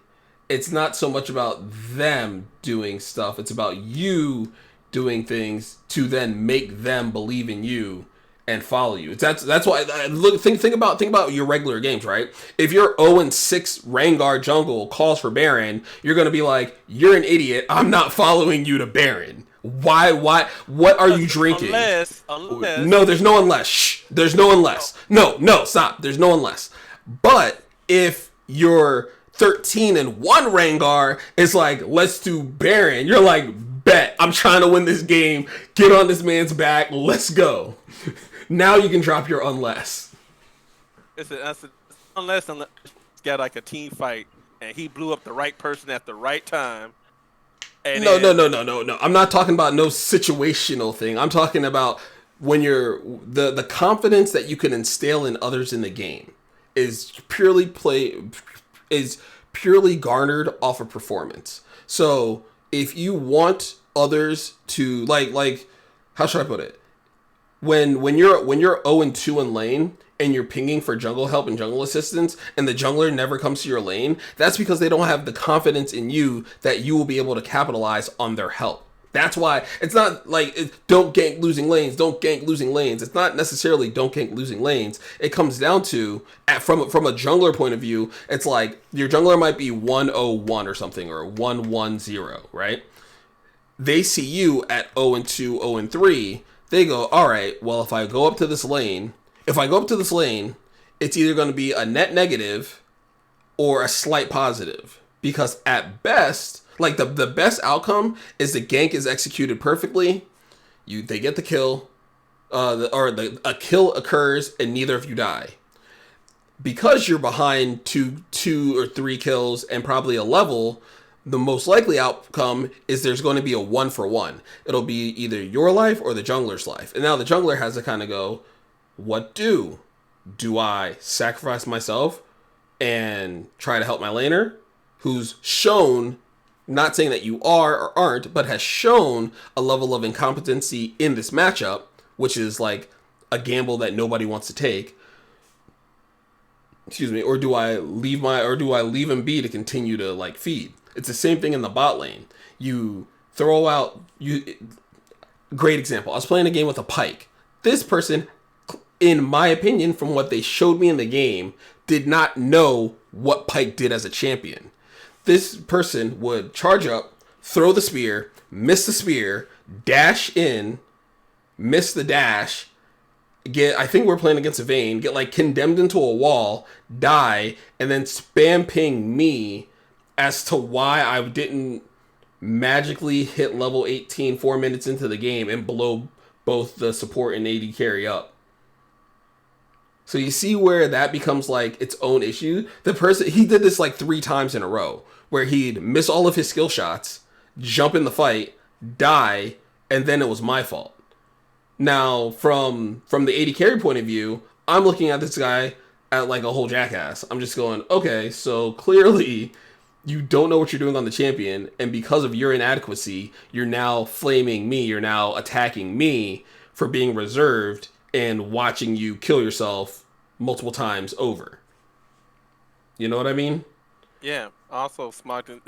S2: it's not so much about them doing stuff. It's about you doing things to then make them believe in you and follow you. That's why think about your regular games, right? If your 0-6 Rengar jungle calls for Baron, you're gonna be like, you're an idiot. I'm not following you to Baron. Why? What are you drinking?
S1: Unless.
S2: No, there's no unless. Shh. There's no unless. No, stop. There's no unless. But if your 13-1 Rengar is like, let's do Baron, you're like, bet. I'm trying to win this game. Get on this man's back. Let's go. Now you can drop your unless.
S1: Unless it's got like a team fight and he blew up the right person at the right time. No.
S2: I'm not talking about no situational thing. I'm talking about when you're the confidence that you can instill in others in the game is purely garnered off of performance. So if you want others to like how should I put it? When you're 0-2 in lane and you're pinging for jungle help and jungle assistance, and the jungler never comes to your lane, that's because they don't have the confidence in you that you will be able to capitalize on their help. That's why it's not like don't gank losing lanes, don't gank losing lanes. It's not necessarily don't gank losing lanes. It comes down to, from a jungler point of view, it's like your jungler might be 1-0-1 or something, or 1-1-0, right? They see you at 0-2, 0-3. They go, all right, well, if I go up to this lane, it's either going to be a net negative or a slight positive. Because at best, like the best outcome is the gank is executed perfectly. They get the kill, a kill occurs and neither of you die. Because you're behind two or 3 kills and probably a level, the most likely outcome is there's going to be a 1-for-1. It'll be either your life or the jungler's life. And now the jungler has to kind of go, what do? Do I sacrifice myself and try to help my laner, who's shown, not saying that you are or aren't, but has shown a level of incompetency in this matchup, which is like a gamble that nobody wants to take. Excuse me. Or do I leave him be to continue to like feed? It's the same thing in the bot lane. You throw out great example. I was playing a game with a Pyke. This person, in my opinion, from what they showed me in the game, did not know what Pyke did as a champion. This person would charge up, throw the spear, miss the spear, dash in, miss the dash, I think we're playing against a Vayne, get like condemned into a wall, die, and then spam ping me as to why I didn't magically hit level 18 4 minutes into the game and blow both the support and AD carry up. So you see where that becomes like its own issue. The person, he did this like 3 times in a row where he'd miss all of his skill shots jump in the fight, die, and then it was my fault. Now, from the AD carry point of view, I'm looking at this guy at like a whole jackass. I'm just going, okay, so clearly you don't know what you're doing on the champion, and because of your inadequacy, you're now flaming me, you're now attacking me for being reserved and watching you kill yourself multiple times over. You know what I mean?
S1: Yeah. Also, Smockton.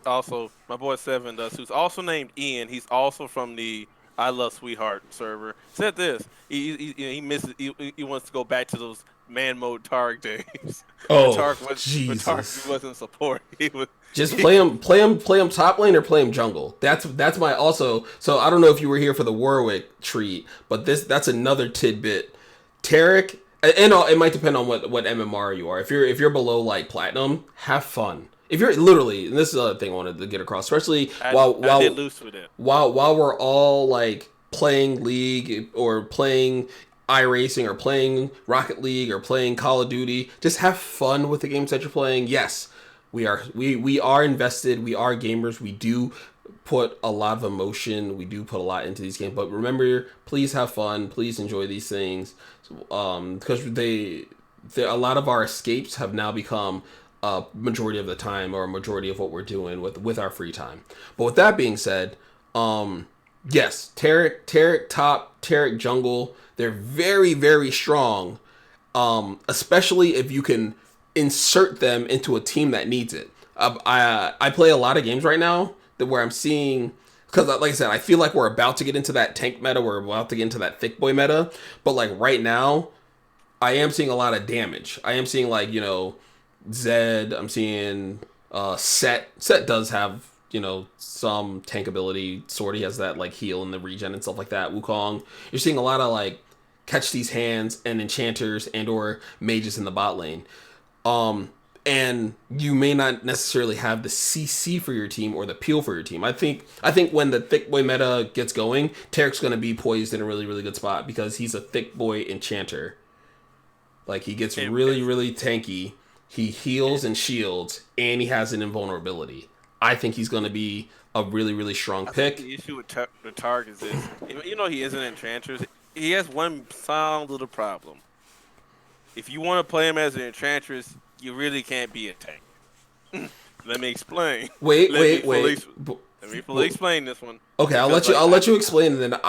S1: Also my boy Seven does, who's also named Ian. He's also from the I Love Sweetheart server. Said this. He misses. He wants to go back to those man mode Targ days.
S2: Oh,
S1: When
S2: Jesus.
S1: Targ wasn't support. He was.
S2: Just play him top lane or play him jungle. That's my also. So I don't know if you were here for the Warwick treat, but that's another tidbit. Tarek, and it might depend on what MMR you are. If you're below like platinum, have fun. If you're literally, and this is the other thing I wanted to get across, especially
S1: I did lose with it.
S2: While we're all like playing League or playing iRacing or playing Rocket League or playing Call of Duty, just have fun with the games that you're playing. Yes, we are invested. We are gamers. We do put a lot of emotion. We do put a lot into these games. But remember, please have fun. Please enjoy these things, because a lot of our escapes have now become a majority of the time or a majority of what we're doing with our free time. But with that being said, yes, Tarek top, Tarek jungle, they're very, very strong. Especially if you can insert them into a team that needs it. I play a lot of games right now where I'm seeing, because like I said, I feel like we're about to get into that tank meta, we're about to get into that thick boy meta, but like right now, I am seeing a lot of damage. I am seeing like, Zed, I'm seeing Set. Set does have, some tank ability. Sword, he has that like heal and the regen and stuff like that. Wukong. You're seeing a lot of like catch these hands and enchanters and or mages in the bot lane. And you may not necessarily have the CC for your team or the peel for your team. I think when the thick boy meta gets going, Tarek's going to be poised in a really, really good spot because he's a thick boy enchanter. Like, he gets really, really tanky. He heals and shields, and he has an invulnerability. I think he's going to be a really, really strong pick.
S1: The issue with the Targ is this. He isn't Enchantress. He has one sound little problem. If you want to play him as an Enchantress, you really can't be a tank. Let me explain.
S2: Wait.
S1: Let me fully explain this one.
S2: Okay, I'll let you explain, and then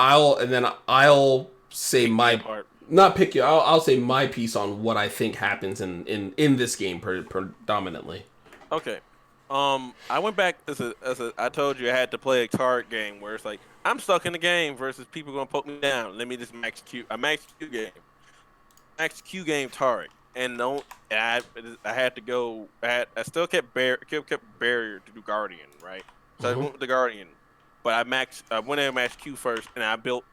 S2: I'll say my part. Not pick you. I'll say my piece on what I think happens in this game predominantly.
S1: Okay. I went back I told you I had to play a card game where it's like I'm stuck in the game versus people gonna poke me down. Let me just max Q. I max Q game Tarek, and I had to go. I still kept barrier to do Guardian, right? So I went with the Guardian, but I went in and maxed Q first, and I built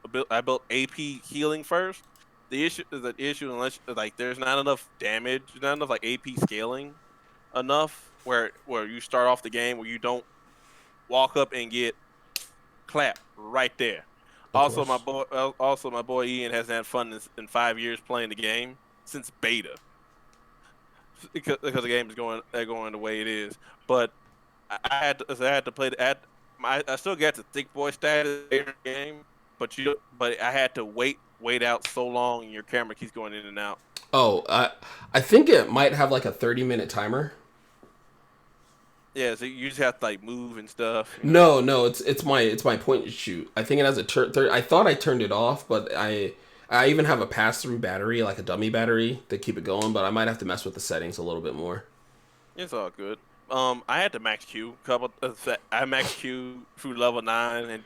S1: AP healing first. The issue unless like there's not enough damage, not enough like AP scaling enough where you start off the game where you don't walk up and get clapped right there. Also my boy Ian hasn't had fun in 5 years playing the game since beta because the game is going the way it is. But I had to play I still got the thick boy status in the game, but I had to wait out so long and your camera keeps going in and out.
S2: Oh, I think it might have like a 30-minute timer.
S1: Yeah, so you just have to like move and stuff.
S2: No, it's my point and shoot. I think it has a I thought I turned it off, but I even have a pass-through battery, like a dummy battery, to keep it going. But I might have to mess with the settings a little bit more.
S1: It's all good. I had to max Q I max Q through level 9 and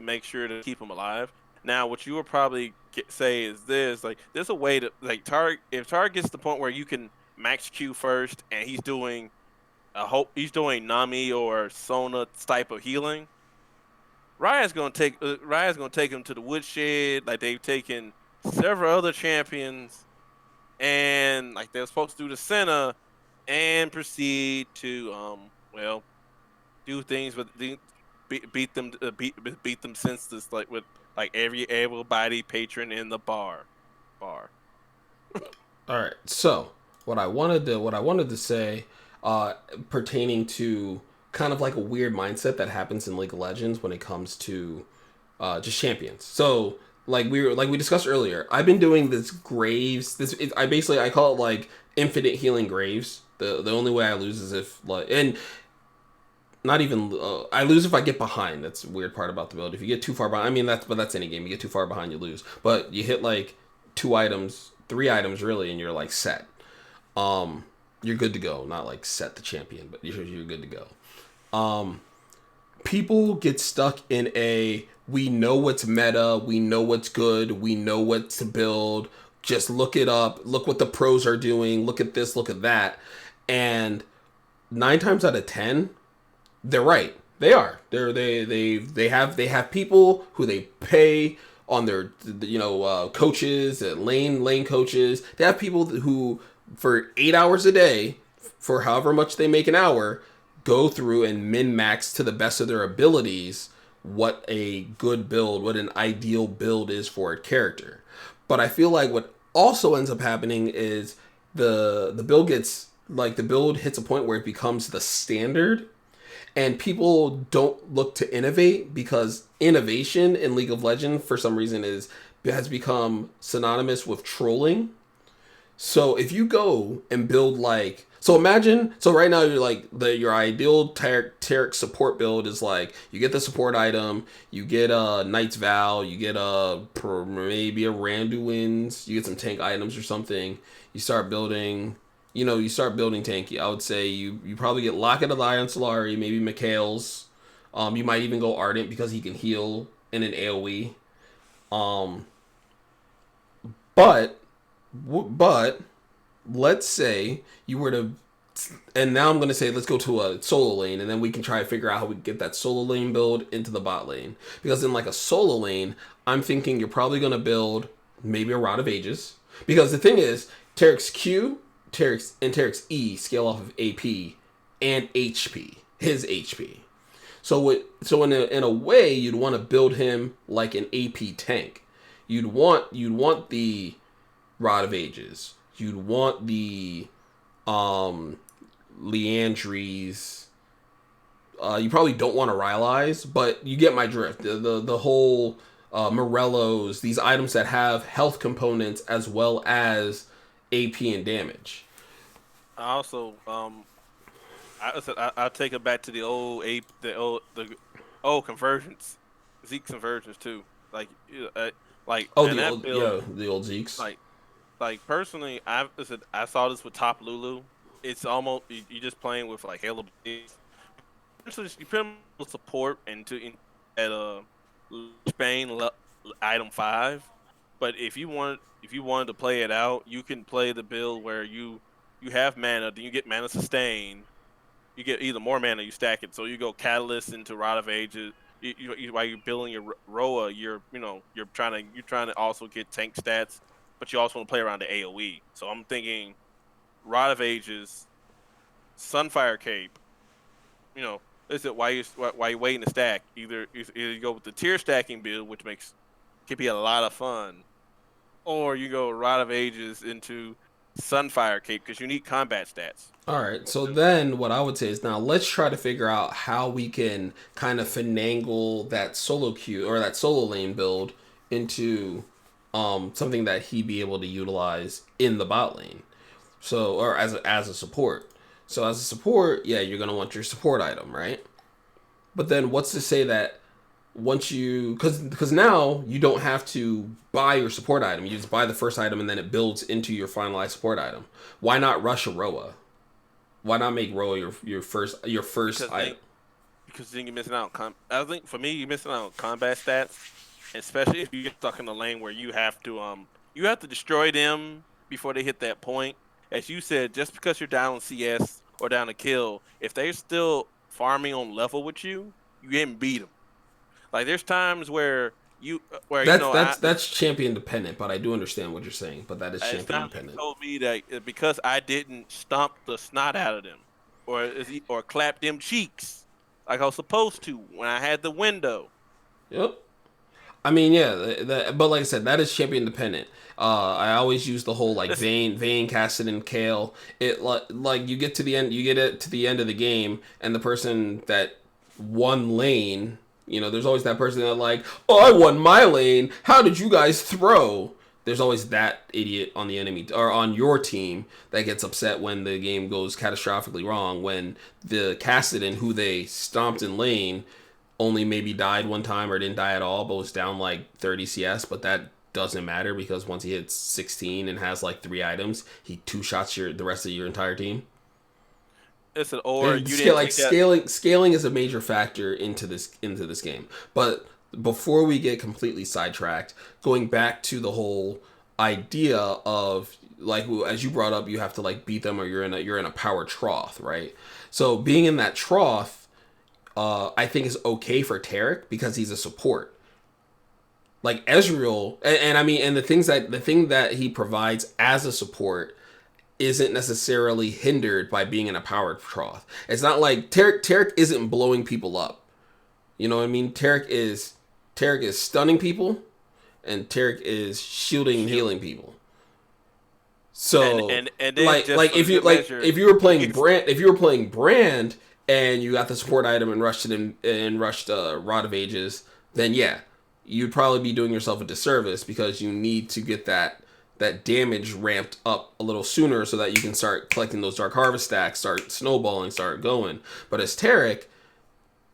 S1: make sure to keep him alive. Now, what you would probably say is this: like, there's a way to like if Target gets to the point where you can max Q first, and he's doing Nami or Sona type of healing. Raya's gonna take him to the woodshed, like they've taken several other champions, and like they're supposed to do the center, and proceed to do things with beat them senseless like with like every able-bodied patron in the bar. All
S2: right. So what I wanted to say, pertaining to kind of like a weird mindset that happens in League of Legends when it comes to just champions. So we discussed earlier, I've been doing this Graves. I call it like infinite healing Graves. The only way I lose is if like and not even I lose if I get behind. That's a weird part about the build. If you get too far behind, I mean that's any game. You get too far behind, you lose. But you hit like 2 items, 3 items really, and you're like set. You're good to go. Not like set the champion, but you're good to go. People get stuck in we know what's meta, we know what's good, we know what to build. Just look it up. Look what the pros are doing. Look at this. Look at that. And 9 times out of 10, they're right. They are. They have people who they pay on their coaches, lane coaches. They have people who for 8 hours a day, for however much they make an hour, go through and min max to the best of their abilities what a good build, what an ideal build is for a character. But I feel like what also ends up happening is the build hits a point where it becomes the standard, and people don't look to innovate because innovation in League of Legends for some reason has become synonymous with trolling. So if you go and build so right now you're like your ideal Taric support build is like you get the support item, you get a Knight's Vow, you get maybe a Randuin's, you get some tank items or something. You start building tanky. I would say you probably get Locket of the Eye on Solari, maybe Mikhail's. You might even go Ardent because he can heal in an AoE. But let's say you were to, and now I'm going to say let's go to a solo lane, and then we can try to figure out how we get that solo lane build into the bot lane. Because in like a solo lane, I'm thinking you're probably going to build maybe a Rod of Ages. Because the thing is, Taric's Q, Taric's E scale off of AP and HP, his HP. So in a way, you'd want to build him like an AP tank. You'd want the Rod of Ages. You'd want the Leandries. You probably don't want to Rylai's, but you get my drift. The whole Morellos, these items that have health components as well as AP and damage.
S1: I also I'll take it back to the old conversions, Zeke conversions too. Like
S2: The old Zeeks.
S1: Like personally, I saw this with Top Lulu. It's almost you're just playing with like Halo. So you put them with support at Spain item 5. But if you wanted to play it out, you can play the build where you have mana, then you get mana sustain. You get either more mana, you stack it. So you go Catalyst into Rod of Ages. While you're building your Roa, you're trying to also get tank stats, but you also want to play around the AoE. So I'm thinking Rod of Ages, Sunfire Cape. Is it why you waiting to stack? Either you go with the tier stacking build, which can be a lot of fun, or you go Rod of Ages into Sunfire Cape because you need combat stats.
S2: All right, so then what I would say is now let's try to figure out how we can kind of finagle that solo queue or that solo lane build into something that he'd be able to utilize in the bot lane. So, or as a support. So as a support, yeah, you're gonna want your support item, right? But then what's to say that once because now you don't have to buy your support item. You just buy the first item and then it builds into your finalized support item. Why not rush a Roa? Why not make Roa your first item?
S1: Because then you're missing out on I think for me, you're missing out on combat stats, especially if you get stuck in a lane where you have to destroy them before they hit that point. As you said, just because you're down on CS or down a kill, if they're still farming on level with you, you didn't beat them. Like there's times where
S2: that's champion dependent, but I do understand what you're saying. But that is champion dependent.
S1: Told me that because I didn't stomp the snot out of them, or clap them cheeks like I was supposed to when I had the window.
S2: Yep. I mean, yeah, but like I said, that is champion dependent. I always use the whole like Vayne, Cassidy, Kale. It like you get to the end, you get it to the end of the game, and the person that won lane, there's always that person that like, oh, I won my lane. How did you guys throw? There's always that idiot on the enemy or on your team that gets upset when the game goes catastrophically wrong. When the Cassidy, who they stomped in lane, only maybe died one time or didn't die at all, but was down like 30 CS. But that doesn't matter because once he hits 16 and has like 3 items, he two shots the rest of your entire team.
S1: Listen, or
S2: And
S1: you didn't take that.
S2: scaling is a major factor into this game. But before we get completely sidetracked, going back to the whole idea of like as you brought up, you have to like beat them or you're in a power trough, right? So being in that trough, I think is okay for Tarek because he's a support. Like Ezreal, and I mean, and the thing that he provides as a support isn't necessarily hindered by being in a power trough. It's not like Tarek isn't blowing people up. You know what I mean? Tarek is stunning people, and Tarek is shielding and healing people.
S1: and
S2: So
S1: and and then just
S2: like
S1: for the good measure,
S2: if you were
S1: he
S2: playing
S1: gets
S2: Brand and you got the support item and rushed Rod of Ages, then yeah, you'd probably be doing yourself a disservice because you need to get that damage ramped up a little sooner so that you can start collecting those Dark Harvest stacks, start snowballing, start going. But as Tarek,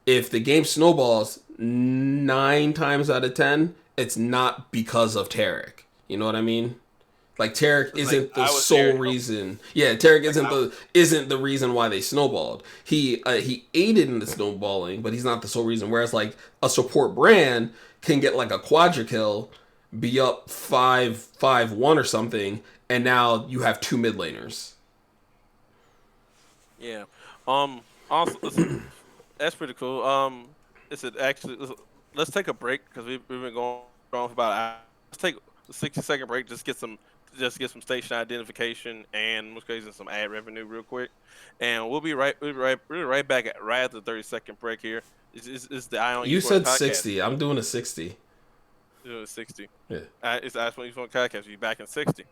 S2: if the game snowballs 9 times out of 10, it's not because of Tarek. You know what I mean? Like Tarek
S1: like
S2: isn't the
S1: I was
S2: sole
S1: there.
S2: reason. Yeah, Tarek
S1: Like
S2: isn't the reason why they snowballed. He aided in the snowballing, but he's not the sole reason. Whereas like a support Brand can get like a quadra kill, be up 5-1 or something, and now you have two mid laners.
S1: yeah. Also, listen, that's pretty cool. Let's take a break because we've been going on for about an hour. Let's take a 60-second break. Just get some station identification and let's get some ad revenue real quick, and we'll be right back right after the 30-second break here. Is the Eye On
S2: You
S1: Esports
S2: said
S1: podcast?
S2: 60. I'm doing a 60.
S1: It's 60.
S2: Yeah.
S1: It's the S1E2 podcast. We'll be back in 60.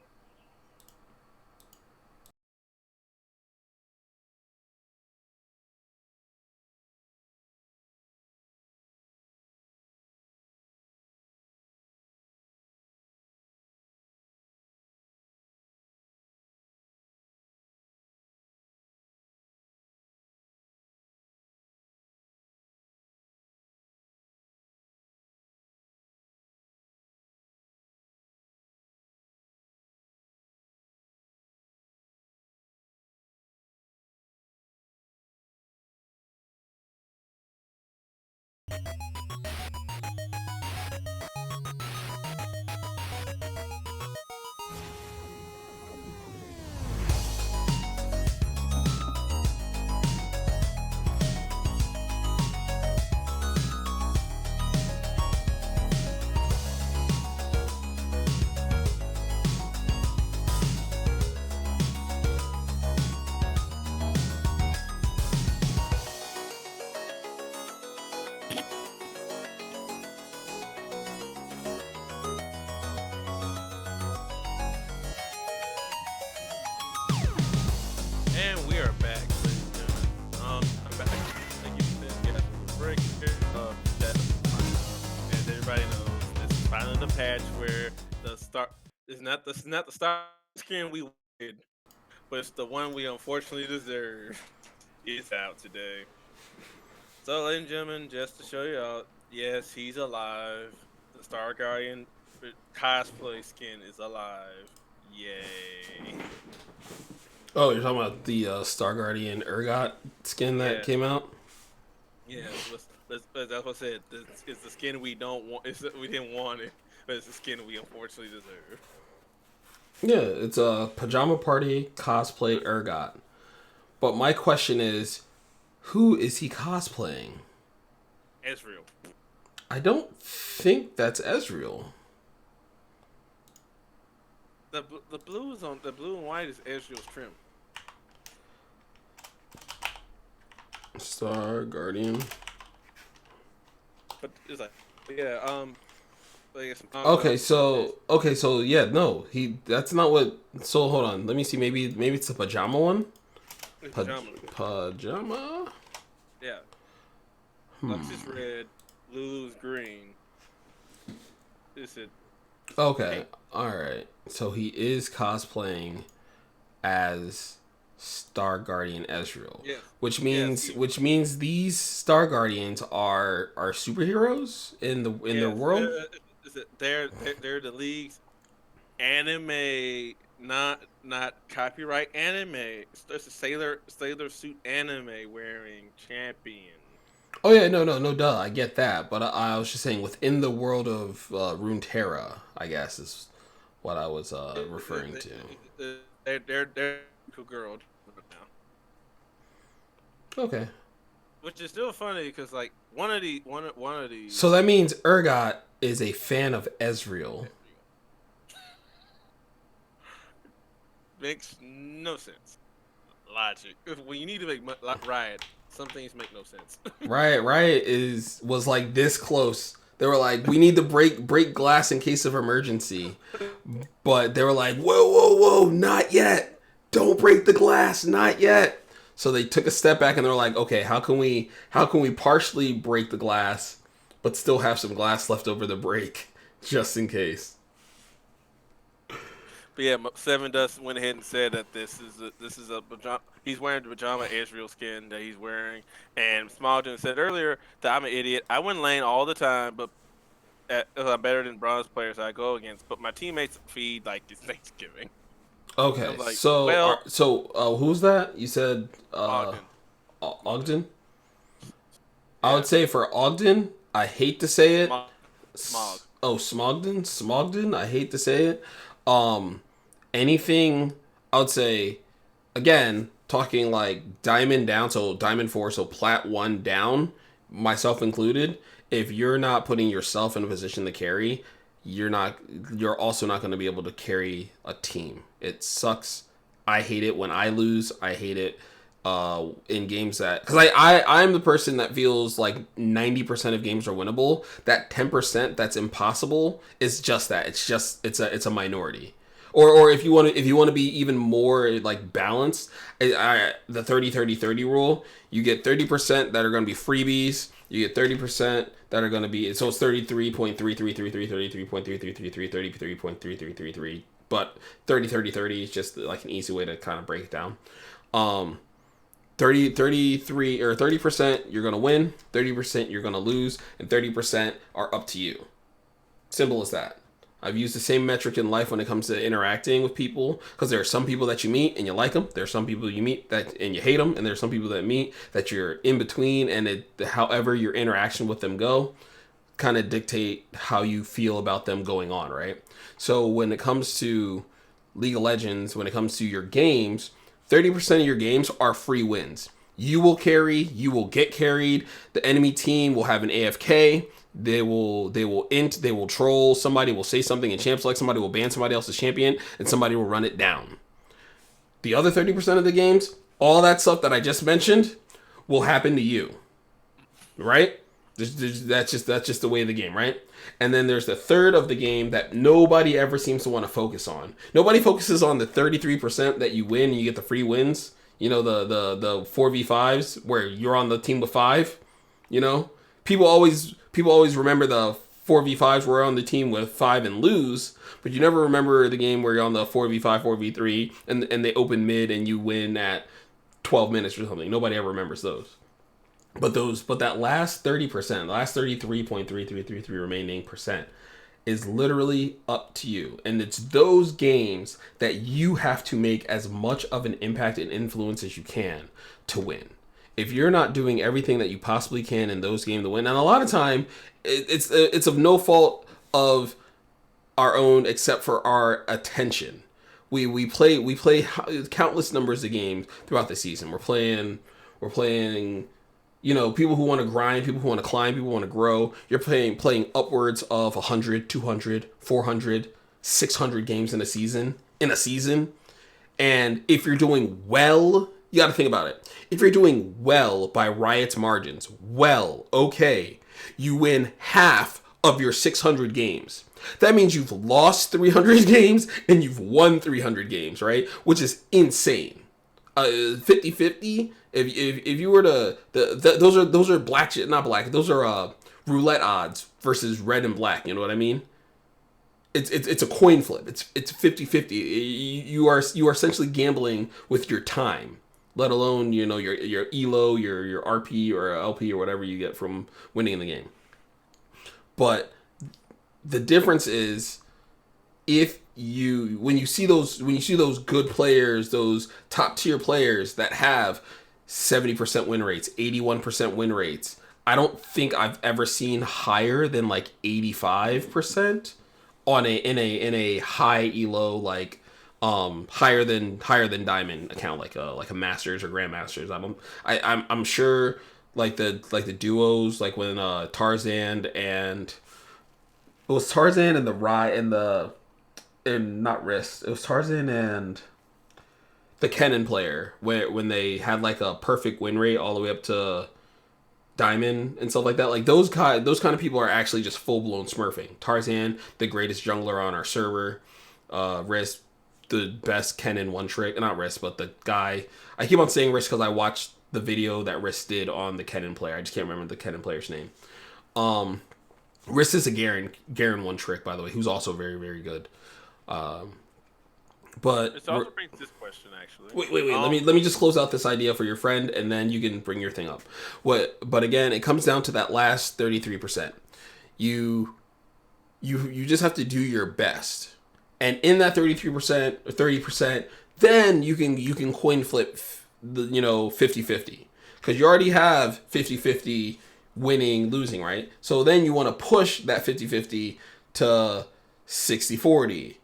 S1: And we are back, ladies and gentlemen. I'm back. Thank you for this break here. As everybody knows, this is finally the patch where the start is not the start screen we wanted, but it's the one we unfortunately deserve. It's out today. So, ladies and gentlemen, just to show you out, yes, he's alive. The Star Guardian cosplay skin is alive. Yay!
S2: Oh, you're talking about the Star Guardian Urgot skin that
S1: Yeah.
S2: came out?
S1: Yeah, that's what I said. It's the skin we don't want. We didn't want it, but it's the skin we unfortunately deserve.
S2: Yeah, it's a pajama party cosplay Urgot. But my question is, who is he cosplaying?
S1: Ezreal.
S2: I don't think that's Ezreal.
S1: The blue and white is Ezreal's trim.
S2: Star Guardian.
S1: But it's like, yeah. Like,
S2: Okay, so yeah, no, that's not what. So hold on, let me see. Maybe it's a pajama one.
S1: pajama.
S2: Pajama.
S1: Yeah. Lux is red. Lulu's green. Is it?
S2: Okay, all right. So he is cosplaying as Star Guardian Ezreal,
S1: Yes.
S2: which means these Star Guardians are superheroes in their world.
S1: They're the league's anime, not copyright anime. There's a sailor suit anime wearing champion.
S2: Oh yeah, no, duh, I get that, but I was just saying within the world of Runeterra, I guess is what I was referring to.
S1: They're cool girl now,
S2: Okay,
S1: which is still funny because like one of these
S2: so that means Urgot is a fan of Ezreal.
S1: makes no sense. Logic. When you need to make Riot, some things make no sense.
S2: Riot was like this close. They were like, we need to break glass in case of emergency, but they were like, whoa, not yet. Don't break the glass, not yet. So they took a step back and they were like, okay, how can we partially break the glass, but still have some glass left over the break, just in case.
S1: But yeah, Seven Dust went ahead and said that this is a pajama. He's wearing the pajama Israel skin that he's wearing. And Smallton said earlier that I'm an idiot. I win lane all the time, but I'm better than bronze players I go against. But my teammates feed like it's Thanksgiving.
S2: Okay,
S1: Like,
S2: who's that? You said
S1: Ogden.
S2: Ogden.
S1: Yeah.
S2: I would say for Ogden, I hate to say it.
S1: Smog.
S2: Smogden. I hate to say it. Anything I would say, again, talking like Diamond down, so Diamond 4, so Plat 1 down, myself included, if you're not putting yourself in a position to carry, you're also not going to be able to carry a team. It sucks. I hate it when I lose. I hate it in games that, because I'm the person that feels like 90% of games are winnable. That 10% that's impossible is just that. It's a minority. Or if you want to be even more like balanced, the 30-30-30 rule, you get 30% that are going to be freebies. You get 30% that are going to be, so it's 33.3333, 33.3333, 33.3333, but 30-30-30 is just like an easy way to kind of break it down. 33 or 30% you're going to win, 30% you're going to lose, and 30% are up to you. Simple as that. I've used the same metric in life when it comes to interacting with people, because there are some people that you meet and you like them. There are some people you meet and you hate them, and there are some people that meet that you're in between, and however your interaction with them go kind of dictate how you feel about them going on, right? So when it comes to League of Legends, when it comes to your games, 30% of your games are free wins. You will carry, you will get carried. The enemy team will have an AFK. They will troll. Somebody will say something in champ select. Somebody will ban somebody else's champion, and somebody will run it down. The other 30% of the games, all that stuff that I just mentioned, will happen to you, right? That's just the way of the game, right? And then there's the third of the game that nobody ever seems to want to focus on. Nobody focuses on the 33% that you win and you get the free wins. You know, the 4v5s where you're on the team with 5. You know, people always remember the 4v5s where you're on the team with 5 and lose, but you never remember the game where you're on the 4v5, 4v3, and they open mid and you win at 12 minutes or something. Nobody ever remembers those. But that last 30%, last 33.3333 remaining percent is literally up to you. And it's those games that you have to make as much of an impact and influence as you can to win. If you're not doing everything that you possibly can in those games to win, and a lot of time it's of no fault of our own except for our attention. We play countless numbers of games throughout the season. We're playing you know, people who want to grind, people who want to climb, people who want to grow. You're playing upwards of 100, 200, 400, 600 games in a season. And if you're doing well, you got to think about it. If you're doing well by Riot's margins, okay, you win half of your 600 games. That means you've lost 300 games and you've won 300 games, right? Which is insane. 50-50. If you were to those are black shit, not black. Those are roulette odds versus red and black. You know what I mean? It's a coin flip. It's 50-50. You are essentially gambling with your time, let alone your elo, your RP or LP or whatever you get from winning the game. But the difference is when you see those good players, those top tier players that have 70% win rates, 81% win rates, I don't think I've ever seen higher than like 85% in a high elo, like higher than diamond account, like a masters or grandmasters. I'm sure like the duos, like when Tarzan and it was Tarzan and the Rye and not Wrist. It was Tarzan and the Kennen player when they had like a perfect win rate all the way up to Diamond and stuff like that. Like those kind of people are actually just full blown smurfing. Tarzan, the greatest jungler on our server. Wrist, the best Kennen one trick. Not Wrist, but the guy. I keep on saying Wrist because I watched the video that Wrist did on the Kennen player. I just can't remember the Kennen player's name. Wrist is a Garen one trick, by the way, who's also very, very good. But
S1: it also brings this question actually.
S2: Wait. Let me just close out this idea for your friend, and then you can bring your thing up. But again, it comes down to that last 33%. You just have to do your best, and in that 33% or 30%, then you can coin flip the 50-50 because you already have 50-50 winning losing, right? So then you want to push that 50-50 to 60-40,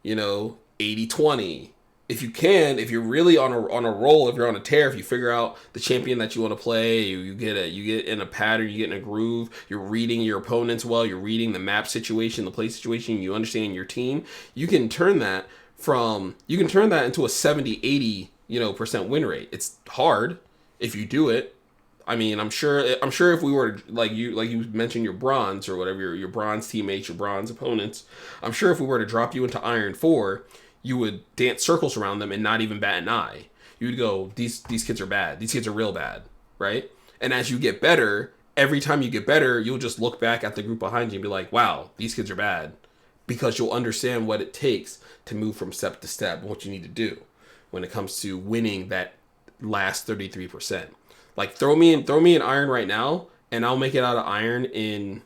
S2: 80-20. If you can, if you're really on a roll, if you're on a tear, if you figure out the champion that you want to play, you get in a pattern, you get in a groove, you're reading your opponents well, you're reading the map situation, the play situation, you understand your team, you can turn that into a 70-80 % win rate. It's hard if you do it. I mean, I'm sure if we were like you mentioned your bronze or whatever, your bronze teammates, your bronze opponents, I'm sure if we were to drop you into Iron 4, you would dance circles around them and not even bat an eye. You would go, these kids are bad. These kids are real bad, right? And as you get better, every time you get better, you'll just look back at the group behind you and be like, wow, these kids are bad. Because you'll understand what it takes to move from step to step and what you need to do when it comes to winning that last 33%. Like throw me in Iron right now, and I'll make it out of Iron in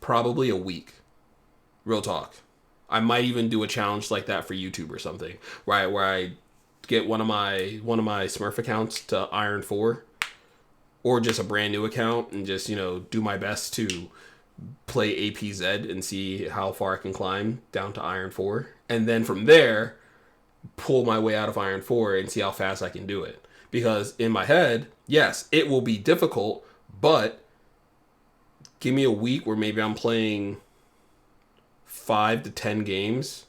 S2: probably a week. Real talk. I might even do a challenge like that for YouTube or something, where I get one of my Smurf accounts to Iron 4, or just a brand new account and just do my best to play APZ and see how far I can climb down to Iron 4, and then from there pull my way out of Iron 4 and see how fast I can do it. Because in my head, yes, it will be difficult, but give me a week where maybe I'm playing 5 to 10 games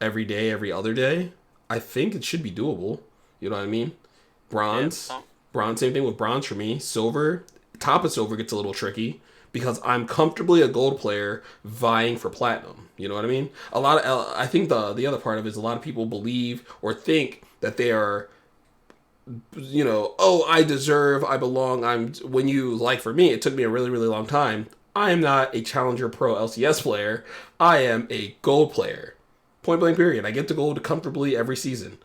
S2: every day, every other day. I think it should be doable. You know what I mean? Bronze, same thing with bronze for me. Silver, top of silver gets a little tricky because I'm comfortably a gold player vying for platinum. You know what I mean? I think the other part of it is a lot of people believe or think that they are, I deserve, I belong. For me, it took me a really, really long time. I am not a Challenger Pro LCS player. I am a gold player. Point blank period. I get to gold comfortably every season.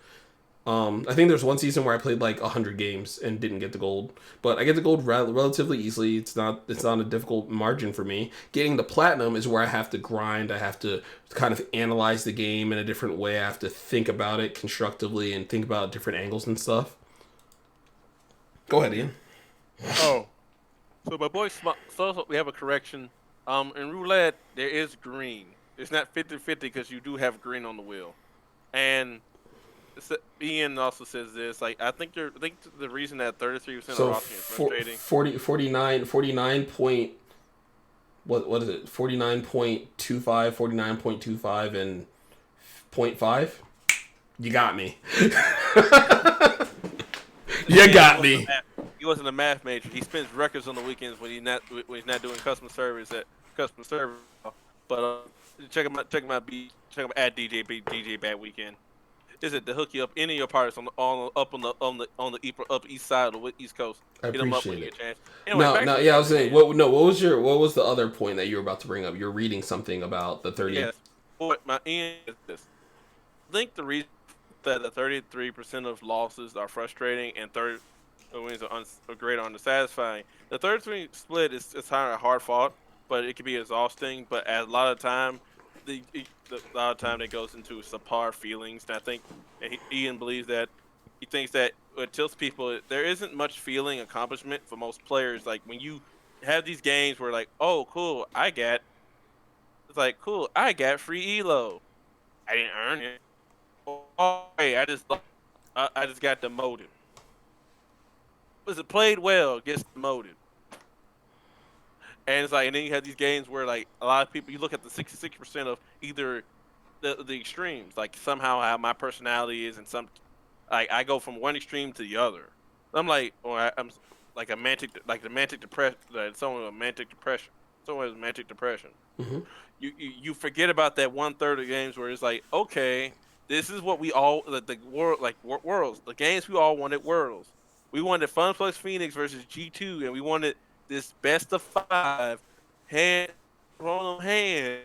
S2: I think there's one season where I played like 100 games and didn't get the gold, but I get the gold relatively easily. It's not a difficult margin for me. Getting the platinum is where I have to grind. I have to kind of analyze the game in a different way. I have to think about it constructively and think about different angles and stuff. Go ahead, Ian.
S1: Oh, so my boy, so we have a correction. In roulette, there is green. It's not 50-50 because you do have green on the wheel. And Ian also says this. Like, I think the reason that 33% of Rocky is frustrating.
S2: 49 point. What is it? 49.25, 49.25, and 0.5. You got me. You got me.
S1: He wasn't a math major. He spends records on the weekends when he's not doing customer service at customer service. But check him out. Check him at DJ Bad Weekend. Is it to hook you up any of your parties on the upper east side of the East Coast?
S2: I
S1: Hit them up when
S2: appreciate
S1: you
S2: it.
S1: get a chance. Anyway,
S2: No,
S1: back
S2: no,
S1: to the
S2: yeah, I was
S1: tournament,
S2: saying,
S1: man.
S2: what was the other point that you were about to bring up? You're reading something about the 30.
S1: Yes. What my end is this. I think the reason that the 33% of losses are frustrating and 30 wins are great or unsatisfying. The 33 split is kind of hard fought, but it can be exhausting. But at a lot of time, a lot of time it goes into subpar feelings. And I think Ian believes that he thinks that it tells people there isn't much feeling accomplishment for most players. Like when you have these games where like, oh cool, it's like cool, I got free elo. I didn't earn it. Oh, hey, I just got demoted. Was it played well? Gets demoted. And it's like, and then you have these games where like a lot of people, you look at the 66% of either the extremes, like somehow how my personality is, and some like I go from one extreme to the other. I'm like, I'm like like the manic depression, someone with manic depression, someone with manic depression.
S2: Mm-hmm.
S1: You forget about that 1/3 of games where it's like, okay, this is what we all the world like worlds, the games we all wanted worlds. We wanted Fun Plus Phoenix versus G2, and we wanted this best of 5 hand on hand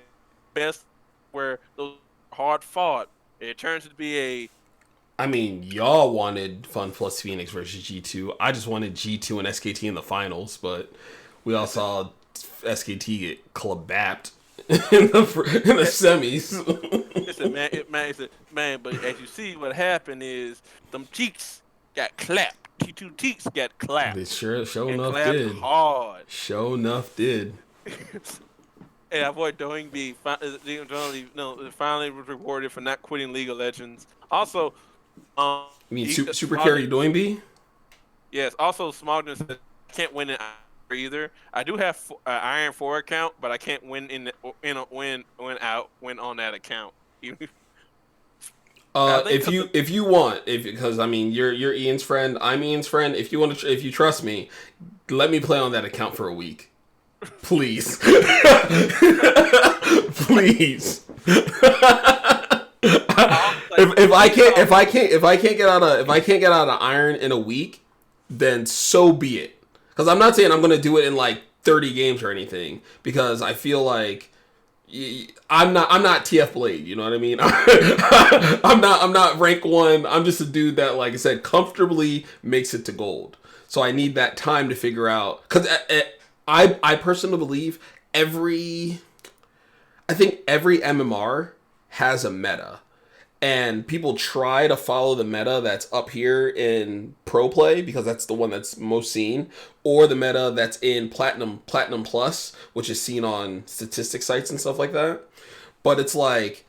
S1: best where those hard fought. It turns to be a
S2: I mean, y'all wanted Fun Plus Phoenix versus G2. I just wanted G2 and SKT in the finals, but we all saw SKT get clabapped in the semis.
S1: But as you see, what happened is them cheeks got clapped. T2 cheeks got clapped.
S2: They sure
S1: And
S2: enough
S1: clapped
S2: did.
S1: hard.
S2: Show enough did.
S1: And our boy Doing B finally was rewarded for not quitting League of Legends. Also,
S2: You mean Super Carry Doinby?
S1: yes. Also, Smogden said can't win in either. I do have Iron 4 account, but I can't win win on that account.
S2: If you want, because I mean you're Ian's friend, I'm Ian's friend. If you want to, if you trust me, let me play on that account for a week, please, please. If I can't get out of Iron in a week, then so be it. Because I'm not saying I'm gonna do it in like 30 games or anything, because I feel like I'm not TF Blade, you know what I mean? I'm not rank 1. I'm just a dude that, like I said, comfortably makes it to gold. So I need that time to figure out, because I personally believe every MMR has a meta. And people try to follow the meta that's up here in Pro Play, because that's the one that's most seen, or the meta that's in Platinum Plus, which is seen on statistic sites and stuff like that. But it's like,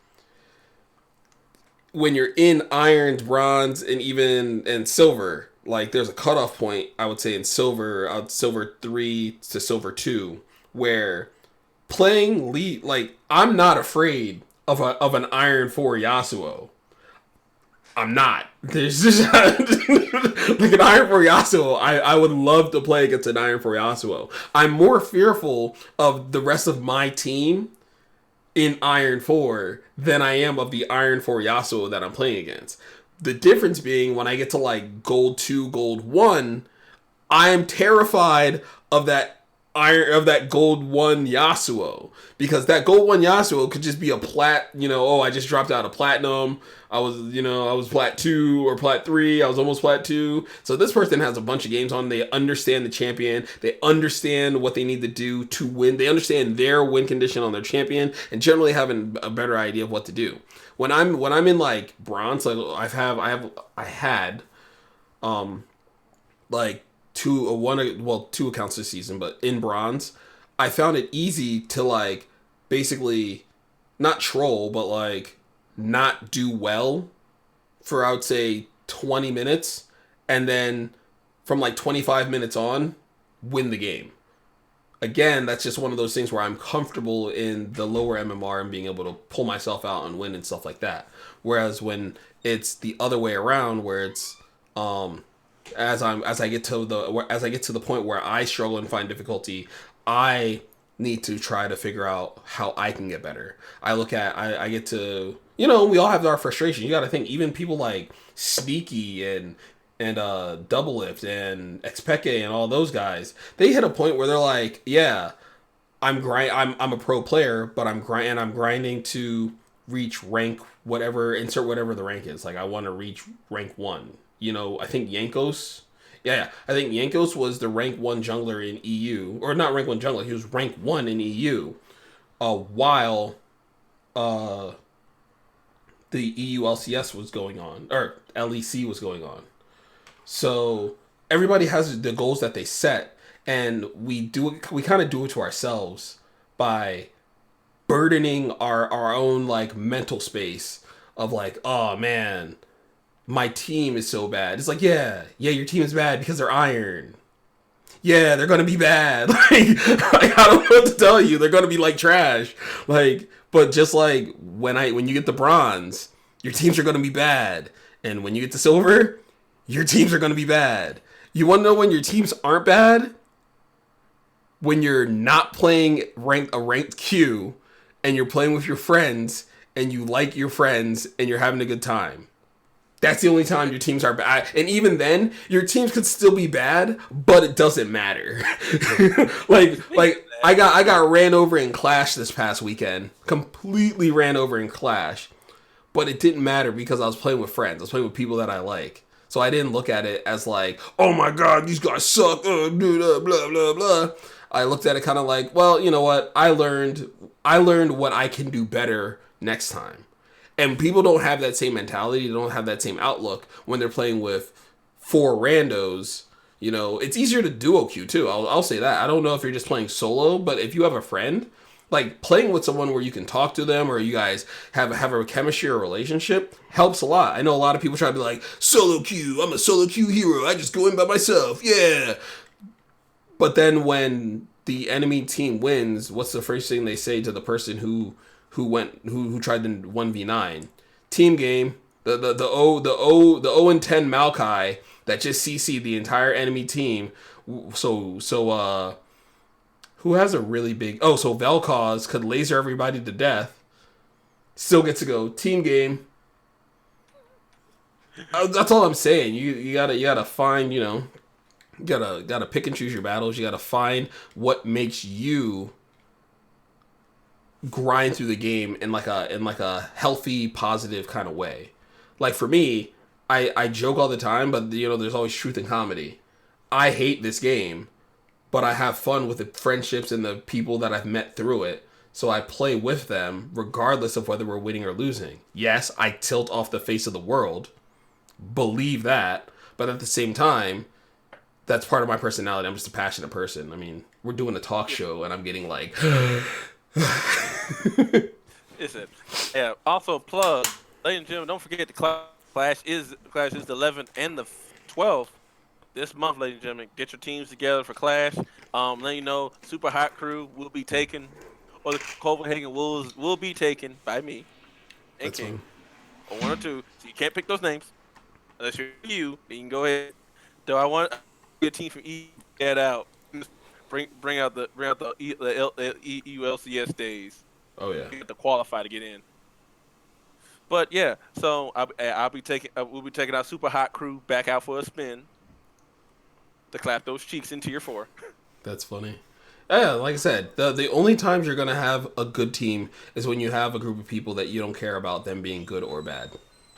S2: when you're in Iron, Bronze, and even in Silver, like there's a cutoff point, I would say, in Silver, Silver 3 to Silver 2, where playing League, like, I'm not afraid of an Iron 4 Yasuo. I'm not. There's just like an Iron 4 Yasuo. I would love to play against an Iron 4 Yasuo. I'm more fearful of the rest of my team in Iron 4 than I am of the Iron 4 Yasuo that I'm playing against. The difference being, when I get to like Gold 2, Gold 1, I am terrified of that Gold 1 Yasuo, because that Gold 1 Yasuo could just be a plat, I just dropped out of Platinum. I was Plat 2 or Plat 3. I was almost Plat 2. So this person has a bunch of games on. They understand the champion. They understand what they need to do to win. They understand their win condition on their champion, and generally having a better idea of what to do. When I'm in like Bronze, like I had like two accounts this season, but in Bronze, I found it easy to like basically not troll, but like not do well for, I would say, 20 minutes, and then from like 25 minutes on, win the game. Again, that's just one of those things where I'm comfortable in the lower MMR and being able to pull myself out and win and stuff like that. Whereas when it's the other way around, where it's as I get to the point where I struggle and find difficulty, I need to try to figure out how I can get better. I get to, you know, we all have our frustration. You got to think, even people like Sneaky and Double Lift and Xpeke and all those guys, they hit a point where they're like, yeah, I'm a pro player, but I'm grinding to reach rank whatever, insert whatever the rank is. Like, I want to reach rank 1. You know, I think Yankos. Yeah, I think Yankos was the rank 1 jungler in EU, or not rank 1 jungler. He was rank 1 in EU, while the EU LCS was going on, or LEC was going on. So everybody has the goals that they set, and we kind of do it to ourselves by burdening our own like mental space of like, oh man, my team is so bad. It's like, yeah, your team is bad because they're iron. Yeah, they're gonna be bad. Like I don't know what to tell you. They're gonna be like trash. Like, but just like when you get the bronze, your teams are gonna be bad, and when you get the silver, your teams are gonna be bad. You want to know when your teams aren't bad? When you're not playing a ranked queue, and you're playing with your friends, and you like your friends, and you're having a good time. That's the only time your teams are bad. And even then, your teams could still be bad, but it doesn't matter. like I got ran over in Clash this past weekend. Completely ran over in Clash. But it didn't matter because I was playing with friends. I was playing with people that I like. So I didn't look at it as like, oh my god, these guys suck, blah, blah, blah, blah. I looked at it kind of like, well, you know what? I learned what I can do better next time. And people don't have that same mentality. They don't have that same outlook when they're playing with 4 randos. You know, it's easier to duo queue too. I'll say that. I don't know if you're just playing solo, but if you have a friend, like playing with someone where you can talk to them or you guys have a chemistry or relationship helps a lot. I know a lot of people try to be like, solo queue, I'm a solo queue hero. I just go in by myself. Yeah. But then when the enemy team wins, what's the first thing they say to the person who tried the 1v9 team game? The 0-10 Maokai that just CC'd the entire enemy team. So who has a really big... Oh, so Vel'Koz could laser everybody to death. Still gets to go team game. That's all I'm saying. You gotta find, you know, you gotta pick and choose your battles. You gotta find what makes you grind through the game in like a healthy, positive kind of way. Like for me, I joke all the time, but you know, there's always truth in comedy. I hate this game, but I have fun with the friendships and the people that I've met through it. So I play with them regardless of whether we're winning or losing. Yes, I tilt off the face of the world. Believe that. But at the same time, that's part of my personality. I'm just a passionate person. I mean, we're doing a talk show and I'm getting like...
S1: Listen, yeah. Also, plug, ladies and gentlemen, don't forget the Clash is the 11th and the 12th this month, ladies and gentlemen. Get your teams together for Clash. Let you know, Super Hot Crew will be taken, or the Copenhagen Wolves will be taken by me and King, or 1 or 2. So you can't pick those names unless you're you. Then you can go ahead. So I want a team from E get out. Bring out the EU LCS days.
S2: Oh yeah.
S1: You have to qualify to get in. But yeah, so we'll be taking our Super Hot Crew back out for a spin to clap those cheeks into your 4.
S2: That's funny. Yeah, like I said, the only times you're gonna have a good team is when you have a group of people that you don't care about them being good or bad.